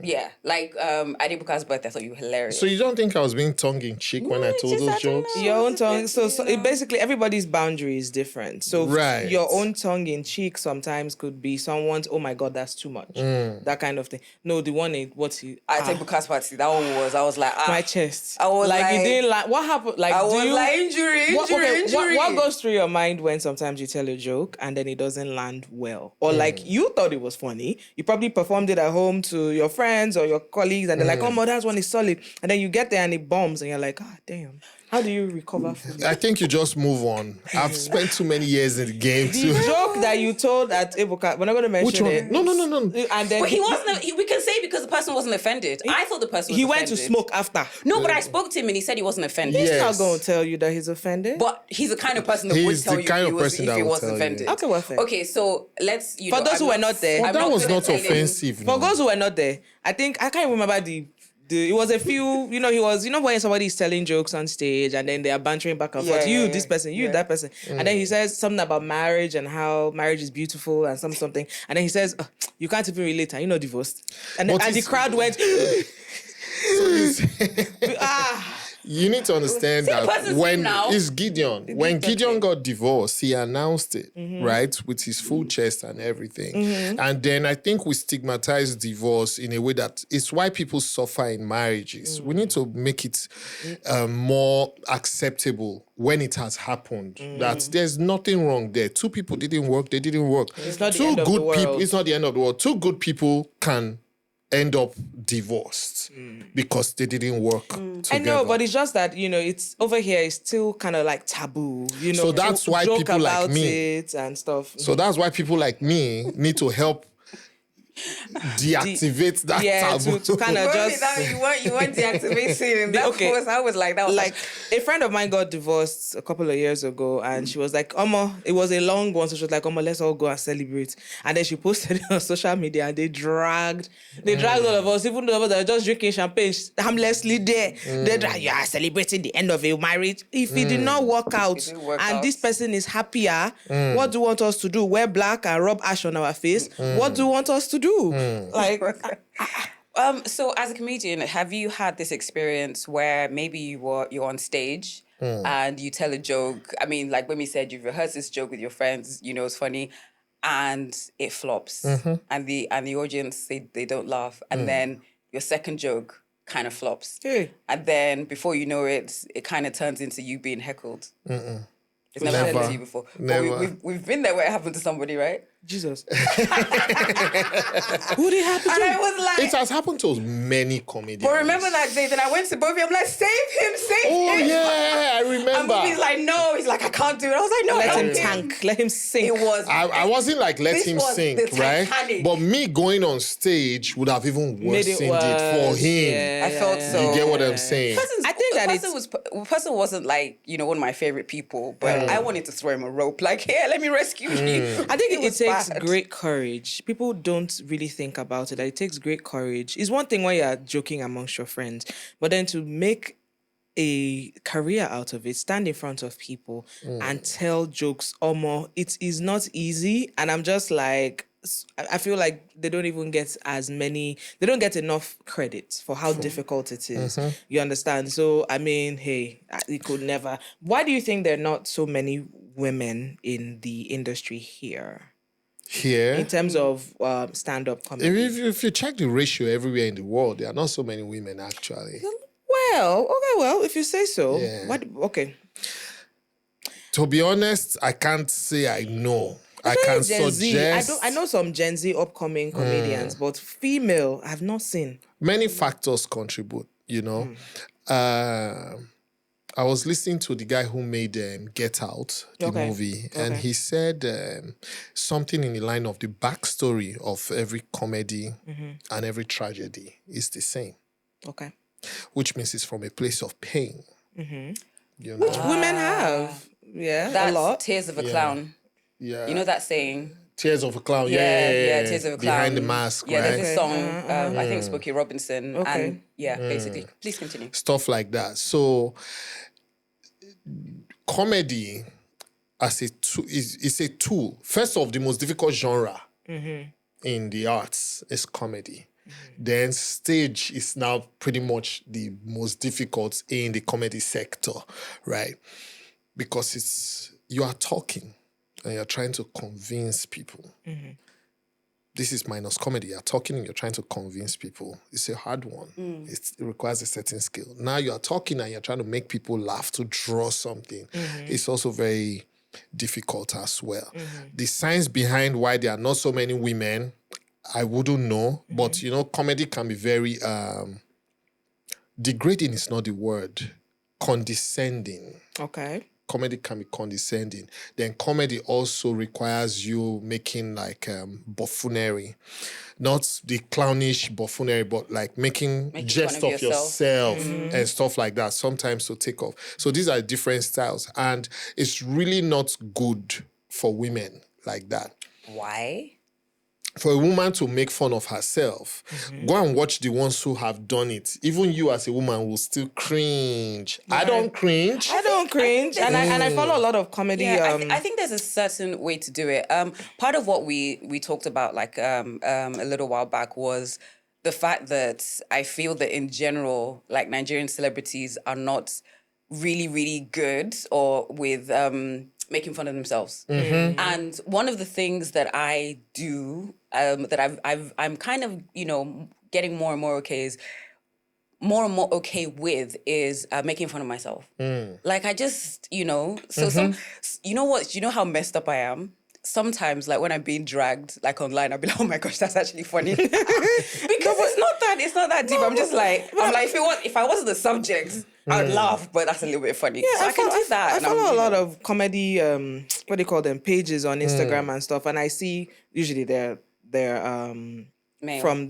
Yeah, like Adibuka's birthday, I thought you were hilarious. So you don't think I was being tongue-in-cheek when I told those jokes? Your own tongue. So it basically, everybody's boundary is different. So your own tongue-in-cheek sometimes could be someone's, oh my God, that's too much. That kind of thing. No, the one, I take Buka's party. That one I was like, my chest. I was like, you didn't like, what happened? Like, I was like, injury. What goes through your mind when sometimes you tell a joke and then it doesn't land well? Or like, you thought it was funny. You probably performed it at home to your friends or your colleagues and they're like, oh, that one is solid. And then you get there and it bombs and you're like, damn. How do you recover from that? I think you just move on. I've spent too many years in the game The joke that you told at Ebuka, we're not going to mention it. No. And then he wasn't, we can say because the person wasn't offended. I thought the person was He offended. went to smoke after. No, but I spoke to him and he said he wasn't offended. He's not going to tell you that he's offended. But he's the kind of person that would tell you if he was offended. Okay, well, fair. Okay, so let's, For those who were not there. But that was not offensive. For those who were not there, I can't remember it was a few, he was, when somebody is telling jokes on stage and then they are bantering back and forth, this person, that person. And then he says something about marriage and how marriage is beautiful and something. And then he says, you can't even relate, and you're not divorced. And the crowd went, You need to understand that when it's Gideon, when Gideon got divorced, he announced it, right, with his full chest and everything. And then I think we stigmatize divorce in a way that it's why people suffer in marriages. We need to make it more acceptable when it has happened. That there's nothing wrong there. Two people didn't work, they didn't work. It's not the end of the world. It's not the end of the world. Two good people can end up divorced because they didn't work together. I know, but it's just that, it's over here, it's still kind of like taboo, So that's why joke people like about me it and stuff. So that's why people like me need to help deactivate that taboo. to kind of just... You weren't deactivating. I was like, that was like... A friend of mine got divorced a couple of years ago and she was like, it was a long one, so she was like, let's all go and celebrate. And then she posted it on social media and they dragged all of us, even those of us that were just drinking champagne, harmlessly there. They dragged, you are celebrating the end of a marriage. If it did not work out this person is happier, what do you want us to do? Wear black and rub ash on our face? What do you want us to do? So as a comedian, have you had this experience where maybe you're on stage and you tell a joke? I mean, like when we said you've rehearsed this joke with your friends, it's funny, and it flops, and the audience they don't laugh, and then your second joke kind of flops, and then before you know it, it kind of turns into you being heckled. It's never happened to you before. Never. We've been there where it happened to somebody, right? Jesus. Who did it happen to? And I was like... It has happened to many comedians. But remember that day that I went to Bovi, I'm like, save him. Oh, yeah, I remember. And Bovi's like, no. He's like, I can't do it. I was like, no, let him tank. Let him sink. It was... I wasn't like, let him sink, right? But me going on stage would have even worsened it for him. I felt so. You get what I'm saying? I think that the person wasn't like, one of my favorite people, but I wanted to throw him a rope. Like, here, let me rescue you. I think it takes bad. great courage. People don't really think about it. That it takes great courage. It's one thing when you're joking amongst your friends, but then to make a career out of it, stand in front of people and tell jokes, it is not easy. And I'm just like, I feel like they don't get enough credit for how difficult it is. You understand? So, I mean, hey, it could never. Why do you think there are not so many women in the industry here? In terms of stand-up comedy? If you check the ratio everywhere in the world, there are not so many women actually. Well, if you say so. Yeah. Okay. To be honest, I can't say I know. I can suggest. I know some Gen Z upcoming comedians, but female, I've not seen. Many factors contribute, I was listening to the guy who made Get Out, the movie, and he said something in the line of the backstory of every comedy and every tragedy is the same. Okay. Which means it's from a place of pain. Which women have. Yeah, That's a lot. Tears of a Clown. Yeah. You know that saying? Tears of a Clown. Yeah, Tears of a Clown. Behind the Mask, yeah, right? There's a song, I think it's Smokey Robinson. Okay. And basically. Please continue. Stuff like that. So, comedy as a tool is a tool. First of the most difficult genre in the arts is comedy. Then stage is now pretty much the most difficult in the comedy sector, right? Because you are talking and you're trying to convince people. This is minus comedy. You're talking and you're trying to convince people. It's a hard one. It requires a certain skill. Now you are talking and you're trying to make people laugh, to draw something. It's also very difficult as well. The science behind why there are not so many women, I wouldn't know. But, comedy can be very... degrading is not the word. Condescending. Okay. Comedy can be condescending. Then comedy also requires you making like buffoonery. Not the clownish buffoonery, but like making jest of yourself and stuff like that, sometimes to take off. So these are different styles. And it's really not good for women like that. Why? For a woman to make fun of herself, go and watch the ones who have done it. Even you as a woman will still cringe. Yeah. I don't cringe. And I follow a lot of comedy. Yeah, I think there's a certain way to do it. Part of what we talked about like a little while back was the fact that I feel that in general, like Nigerian celebrities are not really, really good or with making fun of themselves. And one of the things that I do that I'm kind of, getting more and more okay with is making fun of myself. Like I just, so you know how messed up I am? Sometimes, like when I'm being dragged, like online, I'll be like, "Oh my gosh, that's actually funny," because it's not that deep. I'm just like, if I wasn't the subject, I'd laugh, but that's a little bit funny. Yeah, so I can do that. I follow a lot of comedy, what do you call them, pages on Instagram and stuff, and I see usually they're from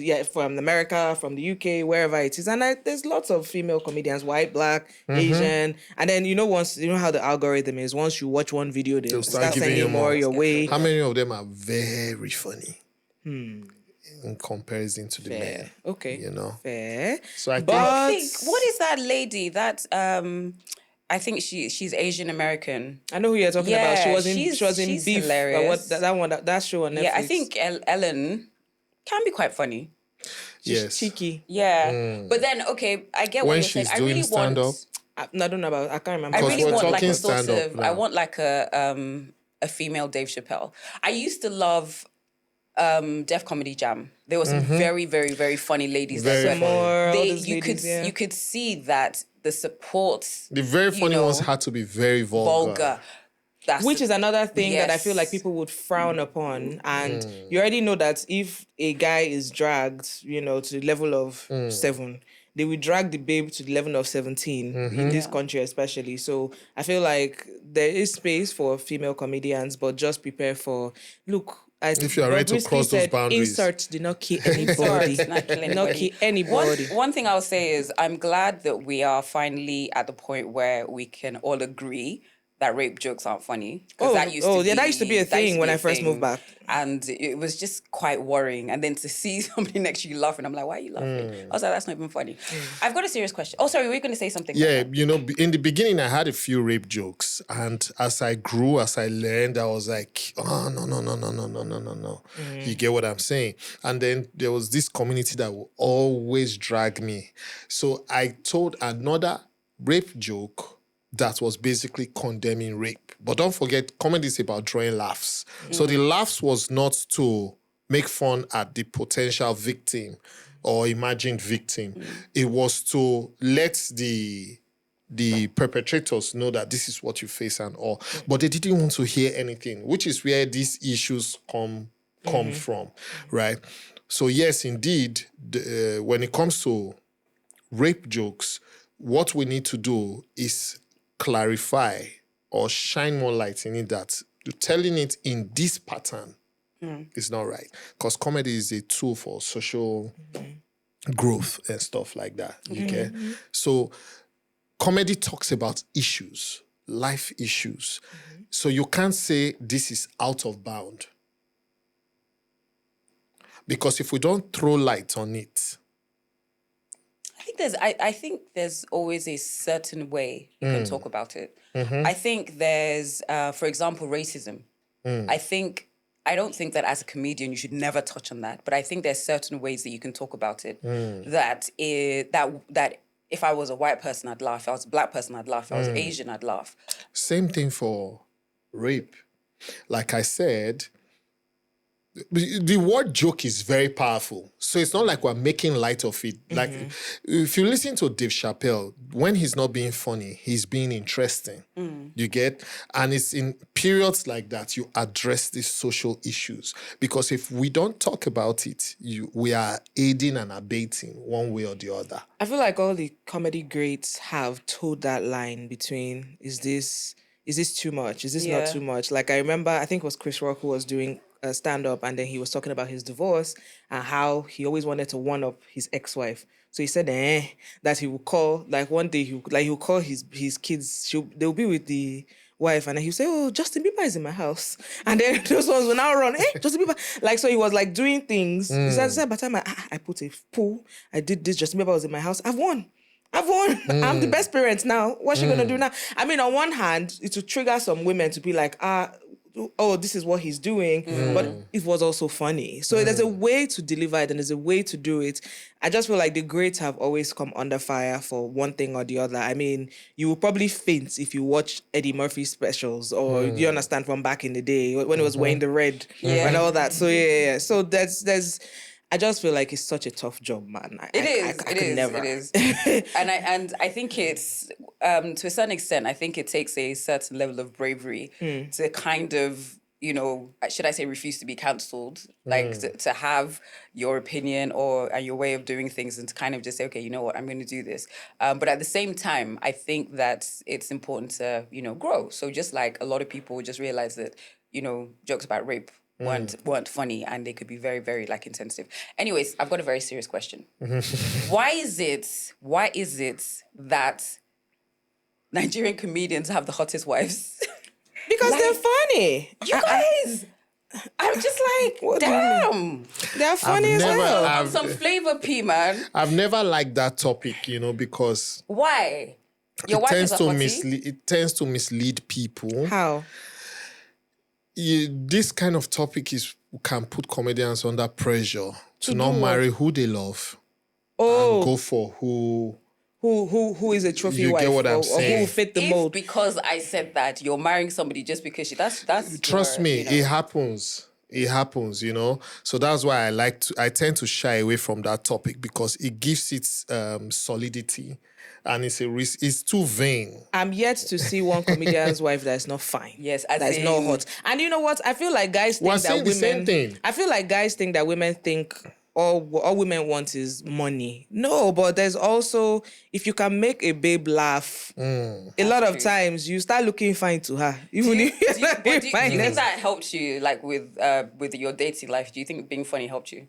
America, from the UK, wherever it is, and there's lots of female comedians, white, black, Asian, and then once how the algorithm is. Once you watch one video, they'll start sending you more your way. How many of them are very funny? In comparison to the men. Okay. Fair. So I think what is that lady that I think she's Asian American. I know who you're talking about. She was in Beef. Hilarious. That show on Netflix. Yeah, I think Ellen can be quite funny. Yes. Cheeky. Yeah. But then I get what you're saying. I really stand up. I don't know about. I can't remember. I really want like a sort stand-up of. now. I want like a female Dave Chappelle. I used to love Def Comedy Jam. There were some very, very, very funny ladies Very there. funny. You could see that the support. The very funny ones had to be very vulgar. Which is another thing that I feel like Yes. people would frown upon. And you already know that if a guy is dragged, to the level of 7, they will drag the babe to the level of 17 in this country especially. So I feel like there is space for female comedians, but just prepare for, look, If you are ready to cross those boundaries. Insert did not kill anybody. Not kill anybody. One thing I'll say is I'm glad that we are finally at the point where we can all agree that rape jokes aren't funny. That used to be a thing when I first moved back. And it was just quite worrying. And then to see somebody next to you laughing, I'm like, why are you laughing? I was like, that's not even funny. I've got a serious question. Oh, sorry, were you going to say something? Yeah, in the beginning, I had a few rape jokes. And as I grew, as I learned, I was like, oh, no. You get what I'm saying? And then there was this community that will always drag me. So I told another rape joke that was basically condemning rape. But don't forget, comedy is about drawing laughs. So the laughs was not to make fun at the potential victim or imagined victim. It was to let the perpetrators know that this is what you face and all. But they didn't want to hear anything, which is where these issues come from, right? So yes, indeed, when it comes to rape jokes, what we need to do is clarify or shine more light in it that telling it in this pattern is not right. Because comedy is a tool for social growth and stuff like that. You get? So comedy talks about issues, life issues. So you can't say this is out of bound. Because if we don't throw light on it, I think there's always a certain way you can talk about it. I think there's, for example, racism. I don't think that as a comedian you should never touch on that, but I think there's certain ways that you can talk about it that if I was a white person, I'd laugh. If I was a black person, I'd laugh. If I was Asian, I'd laugh. Same thing for rape. Like I said, the word joke is very powerful. So it's not like we're making light of it. Like, if you listen to Dave Chappelle, when he's not being funny, he's being interesting. You get? And it's in periods like that you address these social issues. Because if we don't talk about it, we are aiding and abating one way or the other. I feel like all the comedy greats have toed that line between, is this too much? Is this not too much? Like, I remember, I think it was Chris Rock who was doing a stand-up, and then he was talking about his divorce and how he always wanted to one-up his ex-wife. So he said that he would call, like one day he would call his kids, they'll be with the wife, and then he'll say, oh, Justin Bieber is in my house. And then those ones will now run, Justin Bieber. Like, so he was like doing things. He said, by the time I put a pool, I did this, Justin Bieber was in my house, I've won. I'm the best parent now. What's she gonna do now? I mean, on one hand, it will trigger some women to be like, oh, this is what he's doing, but it was also funny. So there's a way to deliver it and there's a way to do it. I just feel like the greats have always come under fire for one thing or the other. I mean, you will probably faint if you watch Eddie Murphy specials, or you understand, from back in the day when it was wearing the red and all that. So yeah. So there's I just feel like it's such a tough job, man. It is. And I think it's, to a certain extent, I think it takes a certain level of bravery to kind of, should I say, refuse to be cancelled? Like to have your opinion and your way of doing things, and to kind of just say, okay, you know what, I'm going to do this. But at the same time, I think that it's important to, grow. So just like a lot of people just realize that, jokes about rape weren't funny, and they could be very, very insensitive. Anyways, I've got a very serious question. Why is it that Nigerian comedians have the hottest wives? Because they're funny. You guys, I'm just like, damn. They're funny as well. Some flavor P, man. I've never liked that topic, because... Why? Your wife is a hottie? It tends to mislead people. How? This kind of topic can put comedians under pressure to not marry who they love and go for who is a trophy wife, get what I'm or saying? who will fit the mold. Because I said that you're marrying somebody just because that's trust me, it happens. It happens, So that's why I tend to shy away from that topic, because it gives it solidity. And it's too vain. I'm yet to see one comedian's wife that is not fine. Yes, that is not hot. And you know what? I feel like guys think that women... the same thing. I feel like guys think that women think all women want is money. No, but there's also, if you can make a babe laugh, a lot of times you start looking fine to her. Even if do you think that helped you, like with your dating life? Do you think being funny helped you?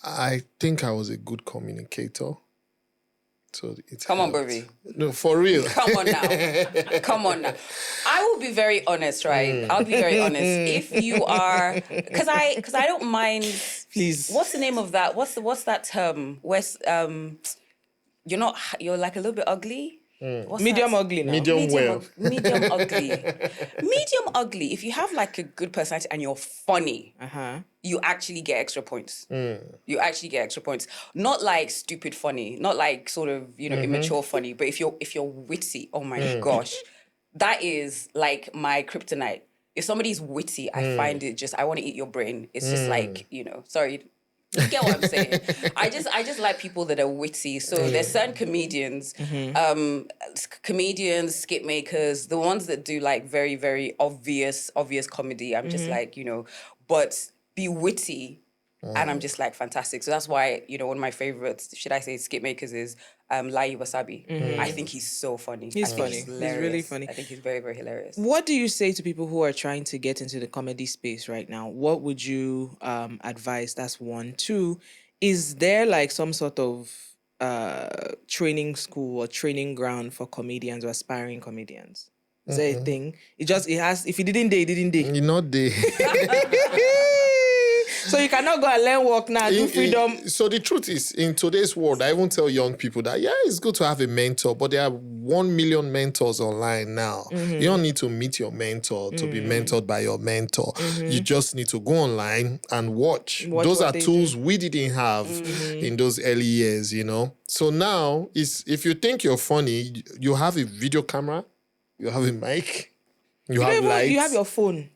I think I was a good communicator. So Come on, Bovi. No, for real. Come on now. I will be very honest, right? I'll be very honest. If you are, because I don't mind. Please. What's the name of that? What's that term? You're like a little bit ugly. Medium ugly now. Medium ugly. Medium ugly. If you have like a good personality and you're funny, you actually get extra points. You actually get extra points. Not like stupid funny, not like sort of, immature funny, but if you're witty, oh my gosh, that is like my kryptonite. If somebody's witty, I find it just, I want to eat your brain. It's just like, sorry. You get what I'm saying? I just like people that are witty. So there's certain comedians, skit makers, the ones that do like very, very obvious comedy. I'm just like, but be witty. And I'm just like, fantastic. So that's why, one of my favorites, should I say skit makers, is Lai Wasabi. I think he's so funny. He's funny. He's really funny. I think he's very, very hilarious. What do you say to people who are trying to get into the comedy space right now? What would you advise? That's one. Two, is there like some sort of training school or training ground for comedians or aspiring comedians? Is there a thing? It has, if you didn't day, You're not there. So you cannot go and learn work now, do freedom. So the truth is, in today's world, I even tell young people that, it's good to have a mentor, but there are 1 million mentors online now. You don't need to meet your mentor to be mentored by your mentor. You just need to go online and watch. Those are tools we didn't have in those early years, So now, if you think you're funny, you have a video camera, you have a mic, you have lights. You have your phone.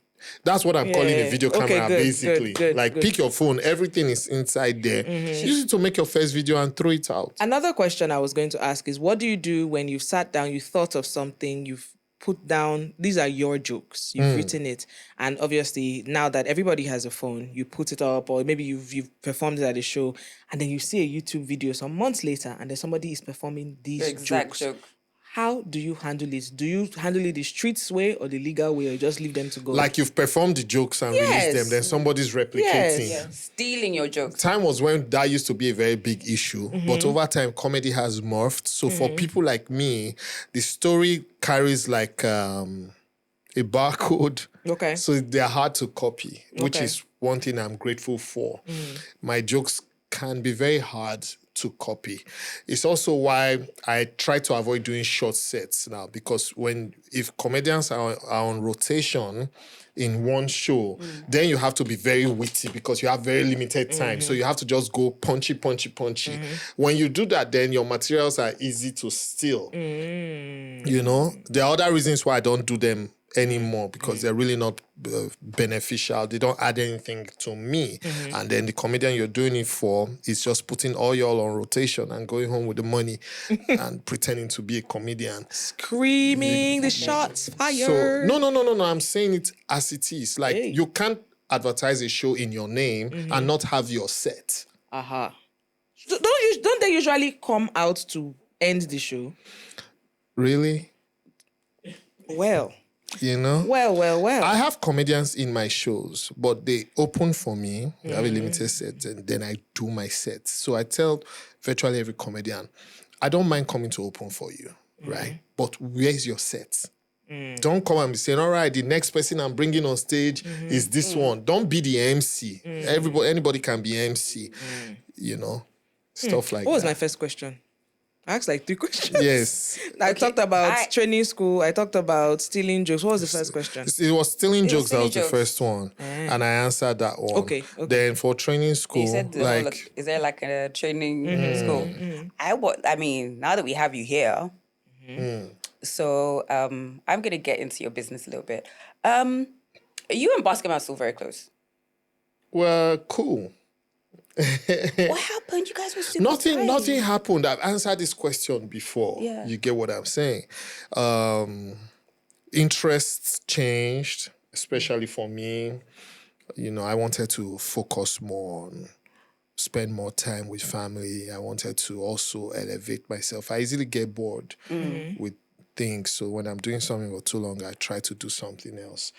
That's what I'm calling a video camera, basically. Good. Pick your phone. Everything is inside there. Use it to make your first video and throw it out. Another question I was going to ask is, what do you do when you've sat down, you thought of something, you've put down, these are your jokes, you've written it, and obviously now that everybody has a phone, you put it up, or maybe you've performed it at a show, and then you see a YouTube video some months later, and then somebody is performing these jokes. How do you handle it? Do you handle it the streets way or the legal way, or you just leave them to go? Like you've performed the jokes and released them, then somebody's replicating. Yes. Stealing your jokes. Time was when that used to be a very big issue, but over time, comedy has morphed. So for people like me, the story carries like a barcode. Okay. So they're hard to copy, which is one thing I'm grateful for. My jokes can be very hard to copy. It's also why I try to avoid doing short sets now, because if comedians are on rotation in one show, then you have to be very witty because you have very limited time. So you have to just go punchy. When you do that, then your materials are easy to steal. There are other reasons why I don't do them anymore, because they're really not beneficial. They don't add anything to me. And then the comedian you're doing it for is just putting all y'all on rotation and going home with the money and pretending to be a comedian. Screaming the shots fired. So, no. I'm saying it as it is. Like, you can't advertise a show in your name and not have your set. So don't they usually come out to end the show? Really? Well. Well. I have comedians in my shows, but they open for me. I have a limited set, and then I do my sets. So I tell virtually every comedian, I don't mind coming to open for you, right? But where's your set? Don't come and be saying, all right, the next person I'm bringing on stage is this one. Don't be the MC. Anybody can be MC, stuff like that. What was my first question? I asked like 3 questions. Yes. I talked about training school. I talked about stealing jokes. What was the first question? It was stealing jokes. That was the first one. And I answered that one. Okay. Then for training school, you said is there like a training school? I mean, now that we have you here, so I'm going to get into your business a little bit. You and Basketball are still very close. Well, cool. What happened? You guys were super Nothing happened. I've answered this question before. Yeah. You get what I'm saying? Interests changed, especially for me. I wanted to focus more on spend more time with family. I wanted to also elevate myself. I easily get bored with things. So when I'm doing something for too long, I try to do something else.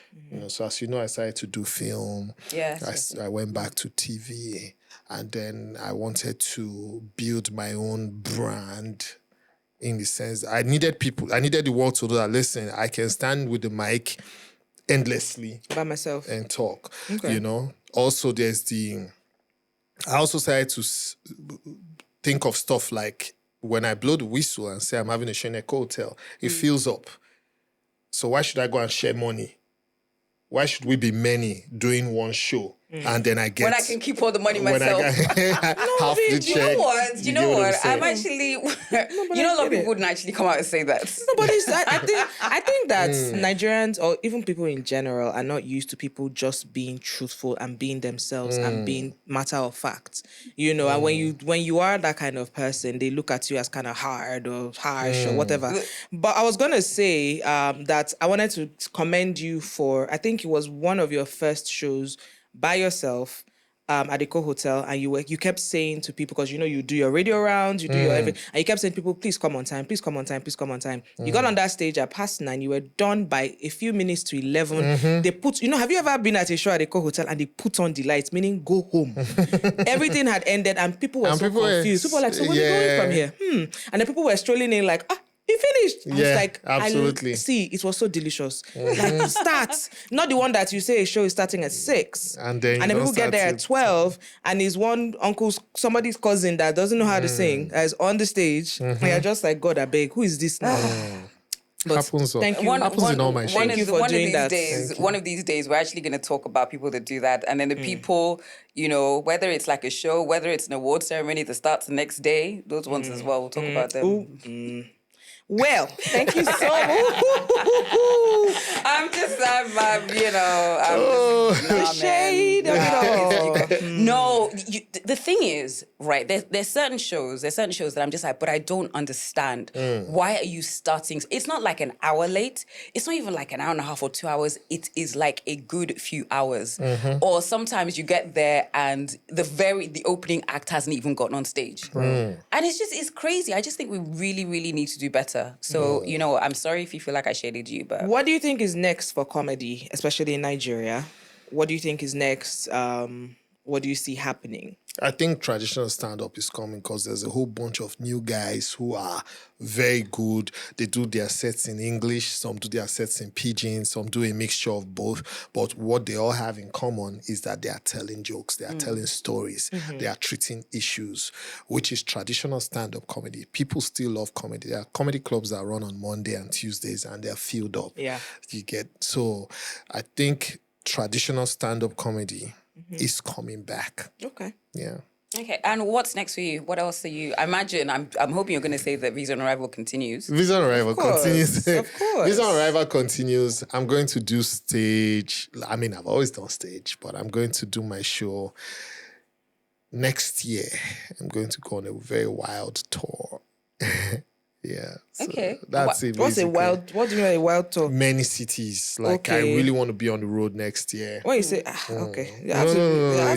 So as you know, I started to do film. Yes. I went back to TV, and then I wanted to build my own brand. In the sense, I needed the world to know that, listen, I can stand with the mic endlessly by myself and talk. Okay. Also I also started to think of stuff like when I blow the whistle and say I'm having a show in a hotel, it fills up. So why should I go and share money? Why should we be many doing one show? And then I get... When I can keep all the money myself. Half the check. You know what? I'm actually... a lot of people wouldn't actually come out and say that. No, but I think that Nigerians, or even people in general, are not used to people just being truthful and being themselves and being matter of fact. And when you are that kind of person, they look at you as kind of hard or harsh or whatever. But I was going to say that I wanted to commend you for, I think it was one of your first shows by yourself at the Hotel, and you kept saying to people, because you do your radio rounds, you do your everything, and you kept saying to people, please come on time, please come on time, please come on time. You got on that stage at past 9, you were done by a few minutes to 11. They put, have you ever been at a show at the Hotel and they put on the lights, meaning go home? Everything had ended and people were so confused. People were like, so where are we going from here? And then people were strolling in like, you finished. I was like, absolutely. It was so delicious. Like, start. Not the one that you say a show is starting at 6. And then people get there at 12, and is one somebody's cousin that doesn't know how to sing, is on the stage. And you're just like, God, I beg, who is this now? Happens in all my shows. Thank you for doing that. One of these days, we're actually going to talk about people that do that. And then the people, whether it's like a show, whether it's an award ceremony that starts the next day, those ones as well, we'll talk about them. Well, thank you so much. The shade. No, the thing is, right, there's certain shows that I'm just like, but I don't understand. Why are you starting? It's not like an hour late. It's not even like an hour and a half or 2 hours. It is like a good few hours. Or sometimes you get there and the opening act hasn't even gotten on stage. And it's crazy. I just think we really, really need to do better. So, I'm sorry if you feel like I shaded you, but... What do you think is next for comedy, especially in Nigeria? What do you think is next? What do you see happening? I think traditional stand-up is coming because there's a whole bunch of new guys who are very good. They do their sets in English, some do their sets in Pidgin, some do a mixture of both. But what they all have in common is that they are telling jokes, they are telling stories, they are treating issues, which is traditional stand-up comedy. People still love comedy. There are comedy clubs that run on Monday and Tuesdays and they're filled up. Yeah. So I think traditional stand-up comedy is coming back. Okay. Yeah. Okay, and what's next for you? What else are you... I imagine, I'm hoping you're going to say that Visa on Arrival continues. Visa on Arrival continues. Of course. Visa on Arrival continues. I'm going to do stage. I mean, I've always done stage, but I'm going to do my show next year. I'm going to go on a very wild tour. Yeah. So okay. That's it. What do you mean a wild tour? Many cities. Like, I really want to be on the road next year. When you say, okay, you have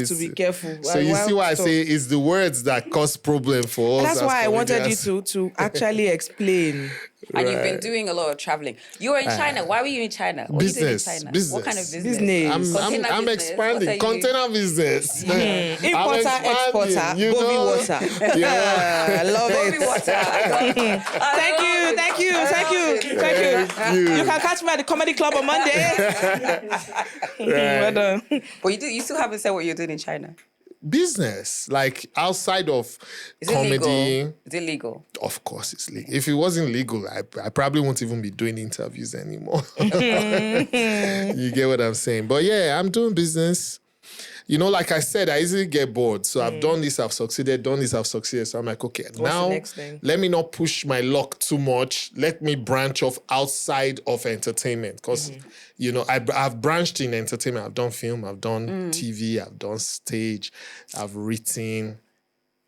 to be careful. So you see why I say it's the words that cause problem for us. That's why I wanted you to actually explain. And you've been doing a lot of traveling. You were in China. Why were you in China? What business. Are you doing in China? Business. What kind of business? I'm expanding. Container business. Importer, exporter, Bovi water. Yeah. I love Bovi it. water. Thank you. You can catch me at the Comedy Club on Monday. Well done. But you still haven't said what you're doing in China. Business, like outside of comedy. Is it legal? Of course it's legal. If it wasn't legal, I probably won't even be doing interviews anymore. You get what I'm saying? But yeah, I'm doing business. Like I said, I easily get bored. So I've done this, I've succeeded, So I'm like, okay, now let me not push my luck too much. Let me branch off outside of entertainment. Because, I've branched in entertainment. I've done film, I've done TV, I've done stage, I've written.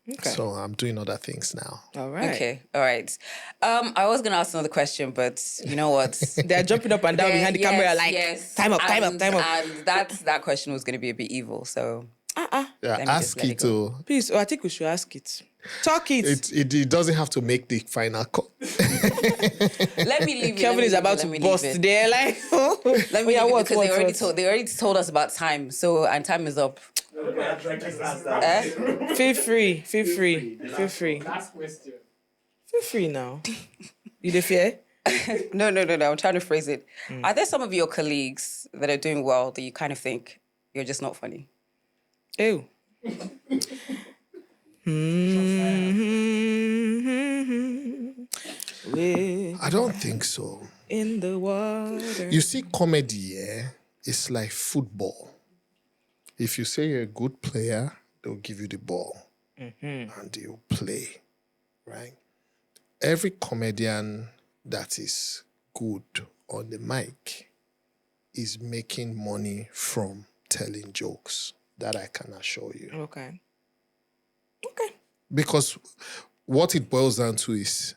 Okay. So I'm doing other things now. All right. Okay, all right. I was gonna ask another question, but you know what? They're jumping up and down behind the camera like, time up. And that question was gonna be a bit evil, so Yeah, Let me just ask let it it go. to. Please, I think we should ask it. Talk it. It doesn't have to make the final cut. let me leave it. Kelvin is about to bust there. Like, Let me yeah, leave it what, because what? they already told us about time. So and time is up. Feel free. Last question. Feel free now. You the fear? No. I'm trying to phrase it. Are there some of your colleagues that are doing well that you kind of think you're just not funny? Ew. I don't think so. In the water. You see, comedy, yeah, it's like football. If you say you're a good player, they'll give you the ball and you'll play, right? Every comedian that is good on the mic is making money from telling jokes. That I can assure you. Okay. Because what it boils down to is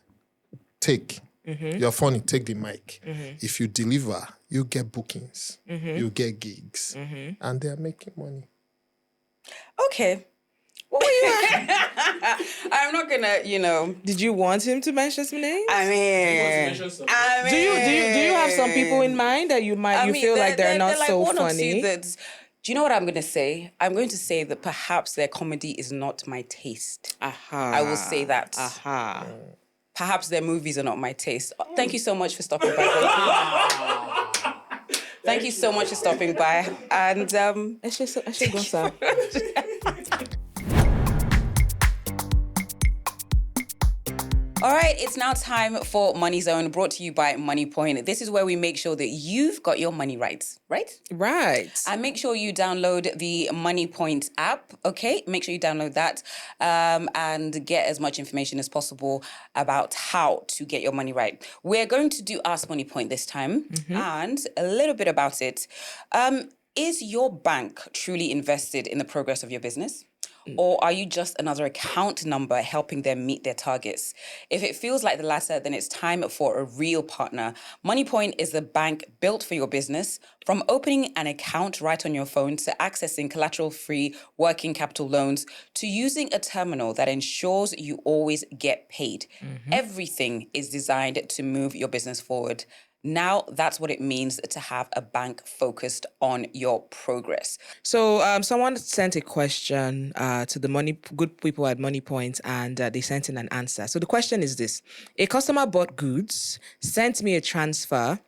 you're funny, take the mic. If you deliver, you get bookings, you get gigs, and they're making money. Okay. What were you? I'm not gonna, Did you want him to mention some names? I mean, Do you have some people in mind that you feel like they're not so one or funny? two do you know what I'm going to say? I'm going to say that perhaps their comedy is not my taste. Aha. I will say that. Aha. Perhaps their movies are not my taste. Thank you so much for stopping by. Thank you so much for stopping by. And I should go, sir. all right, it's now time for Money Zone, brought to you by Money Point. This is where we make sure that you've got your money right? Right. And make sure you download the Money Point app, okay? Make sure you download that and get as much information as possible about how to get your money right. We're going to do Ask Money Point this time and a little bit about it. Is your bank truly invested in the progress of your business? Or are you just another account number helping them meet their targets? If it feels like the latter, then it's time for a real partner. MoneyPoint is the bank built for your business. From opening an account right on your phone to accessing collateral-free working capital loans to using a terminal that ensures you always get paid. Everything is designed to move your business forward. Now that's what it means to have a bank focused on your progress. So someone sent a question to the good people at Money Point, and they sent in an answer. So the question is this: a customer bought goods, sent me a transfer,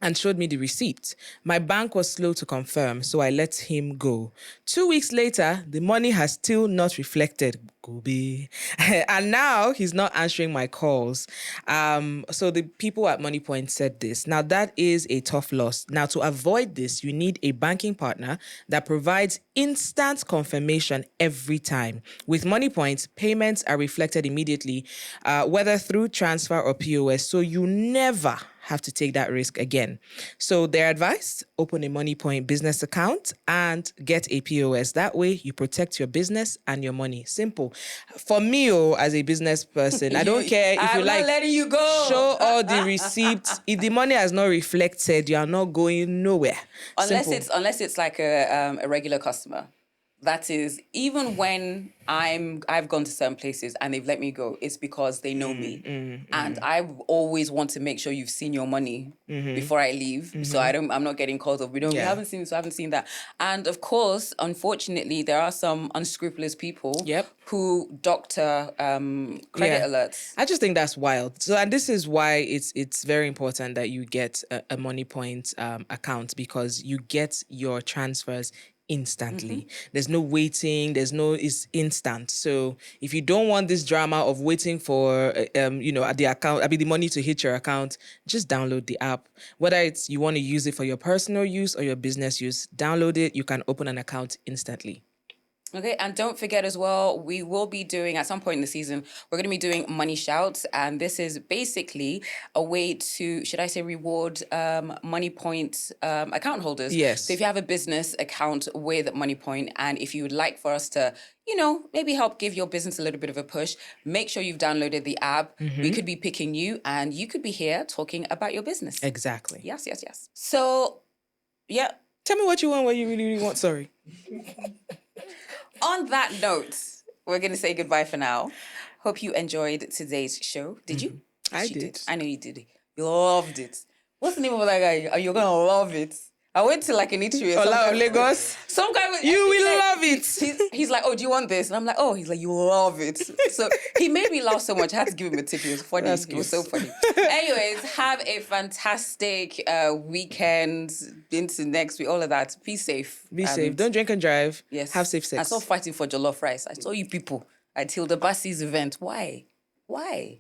and showed me the receipt. My bank was slow to confirm, so I let him go. 2 weeks later, the money has still not reflected. Gobi. And now he's not answering my calls. So the people at MoneyPoint said this. Now that is a tough loss. Now to avoid this, you need a banking partner that provides instant confirmation every time. With MoneyPoint, payments are reflected immediately, whether through transfer or POS. So you never have to take that risk again. So their advice, open a MoneyPoint business account and get a POS. That way you protect your business and your money. Simple. For me, as a business person, I don't care if I'm you not like letting you go. Show all the receipts. If the money has not reflected, you are not going nowhere. Unless it's like a regular customer. That is, even when I've gone to certain places and they've let me go, it's because they know me. And I always want to make sure you've seen your money before I leave. So I'm not getting calls of, we haven't seen this, I haven't seen that. And of course, unfortunately, there are some unscrupulous people who doctor credit alerts. I just think that's wild. So, and this is why it's very important that you get a MoneyPoint account, because you get your transfers instantly. There's no waiting. It's instant. So if you don't want this drama of waiting for the account, the money to hit your account, just download the app. Whether it's you want to use it for your personal use or your business use, download it. You can open an account instantly. Okay, and don't forget as well, we will be doing, at some point in the season, we're going to be doing money shouts. And this is basically a way to, should I say, reward Money Point account holders. Yes. So if you have a business account with Money Point, and if you would like for us to, maybe help give your business a little bit of a push, make sure you've downloaded the app. We could be picking you, and you could be here talking about your business. Exactly. Yes. So, yeah. Tell me what you want, what you really, really want. Sorry. On that note, we're going to say goodbye for now. Hope you enjoyed today's show. Did you? I did. I know you did. You loved it. What's the name of that guy? Oh, you're going to love it. I went to like an eatery. Ola of Lagos. Some guy was, you will love it. He's like, oh, do you want this? And I'm like, oh, he's like, you love it. So he made me laugh so much. I had to give him a tip. It was funny. It was so funny. Anyways, have a fantastic weekend into next week. All of that. Be safe. Be safe. Don't drink and drive. Yes. Have safe sex. I saw fighting for jollof rice. I saw you people at Hilda Baci's event. Why? Bye.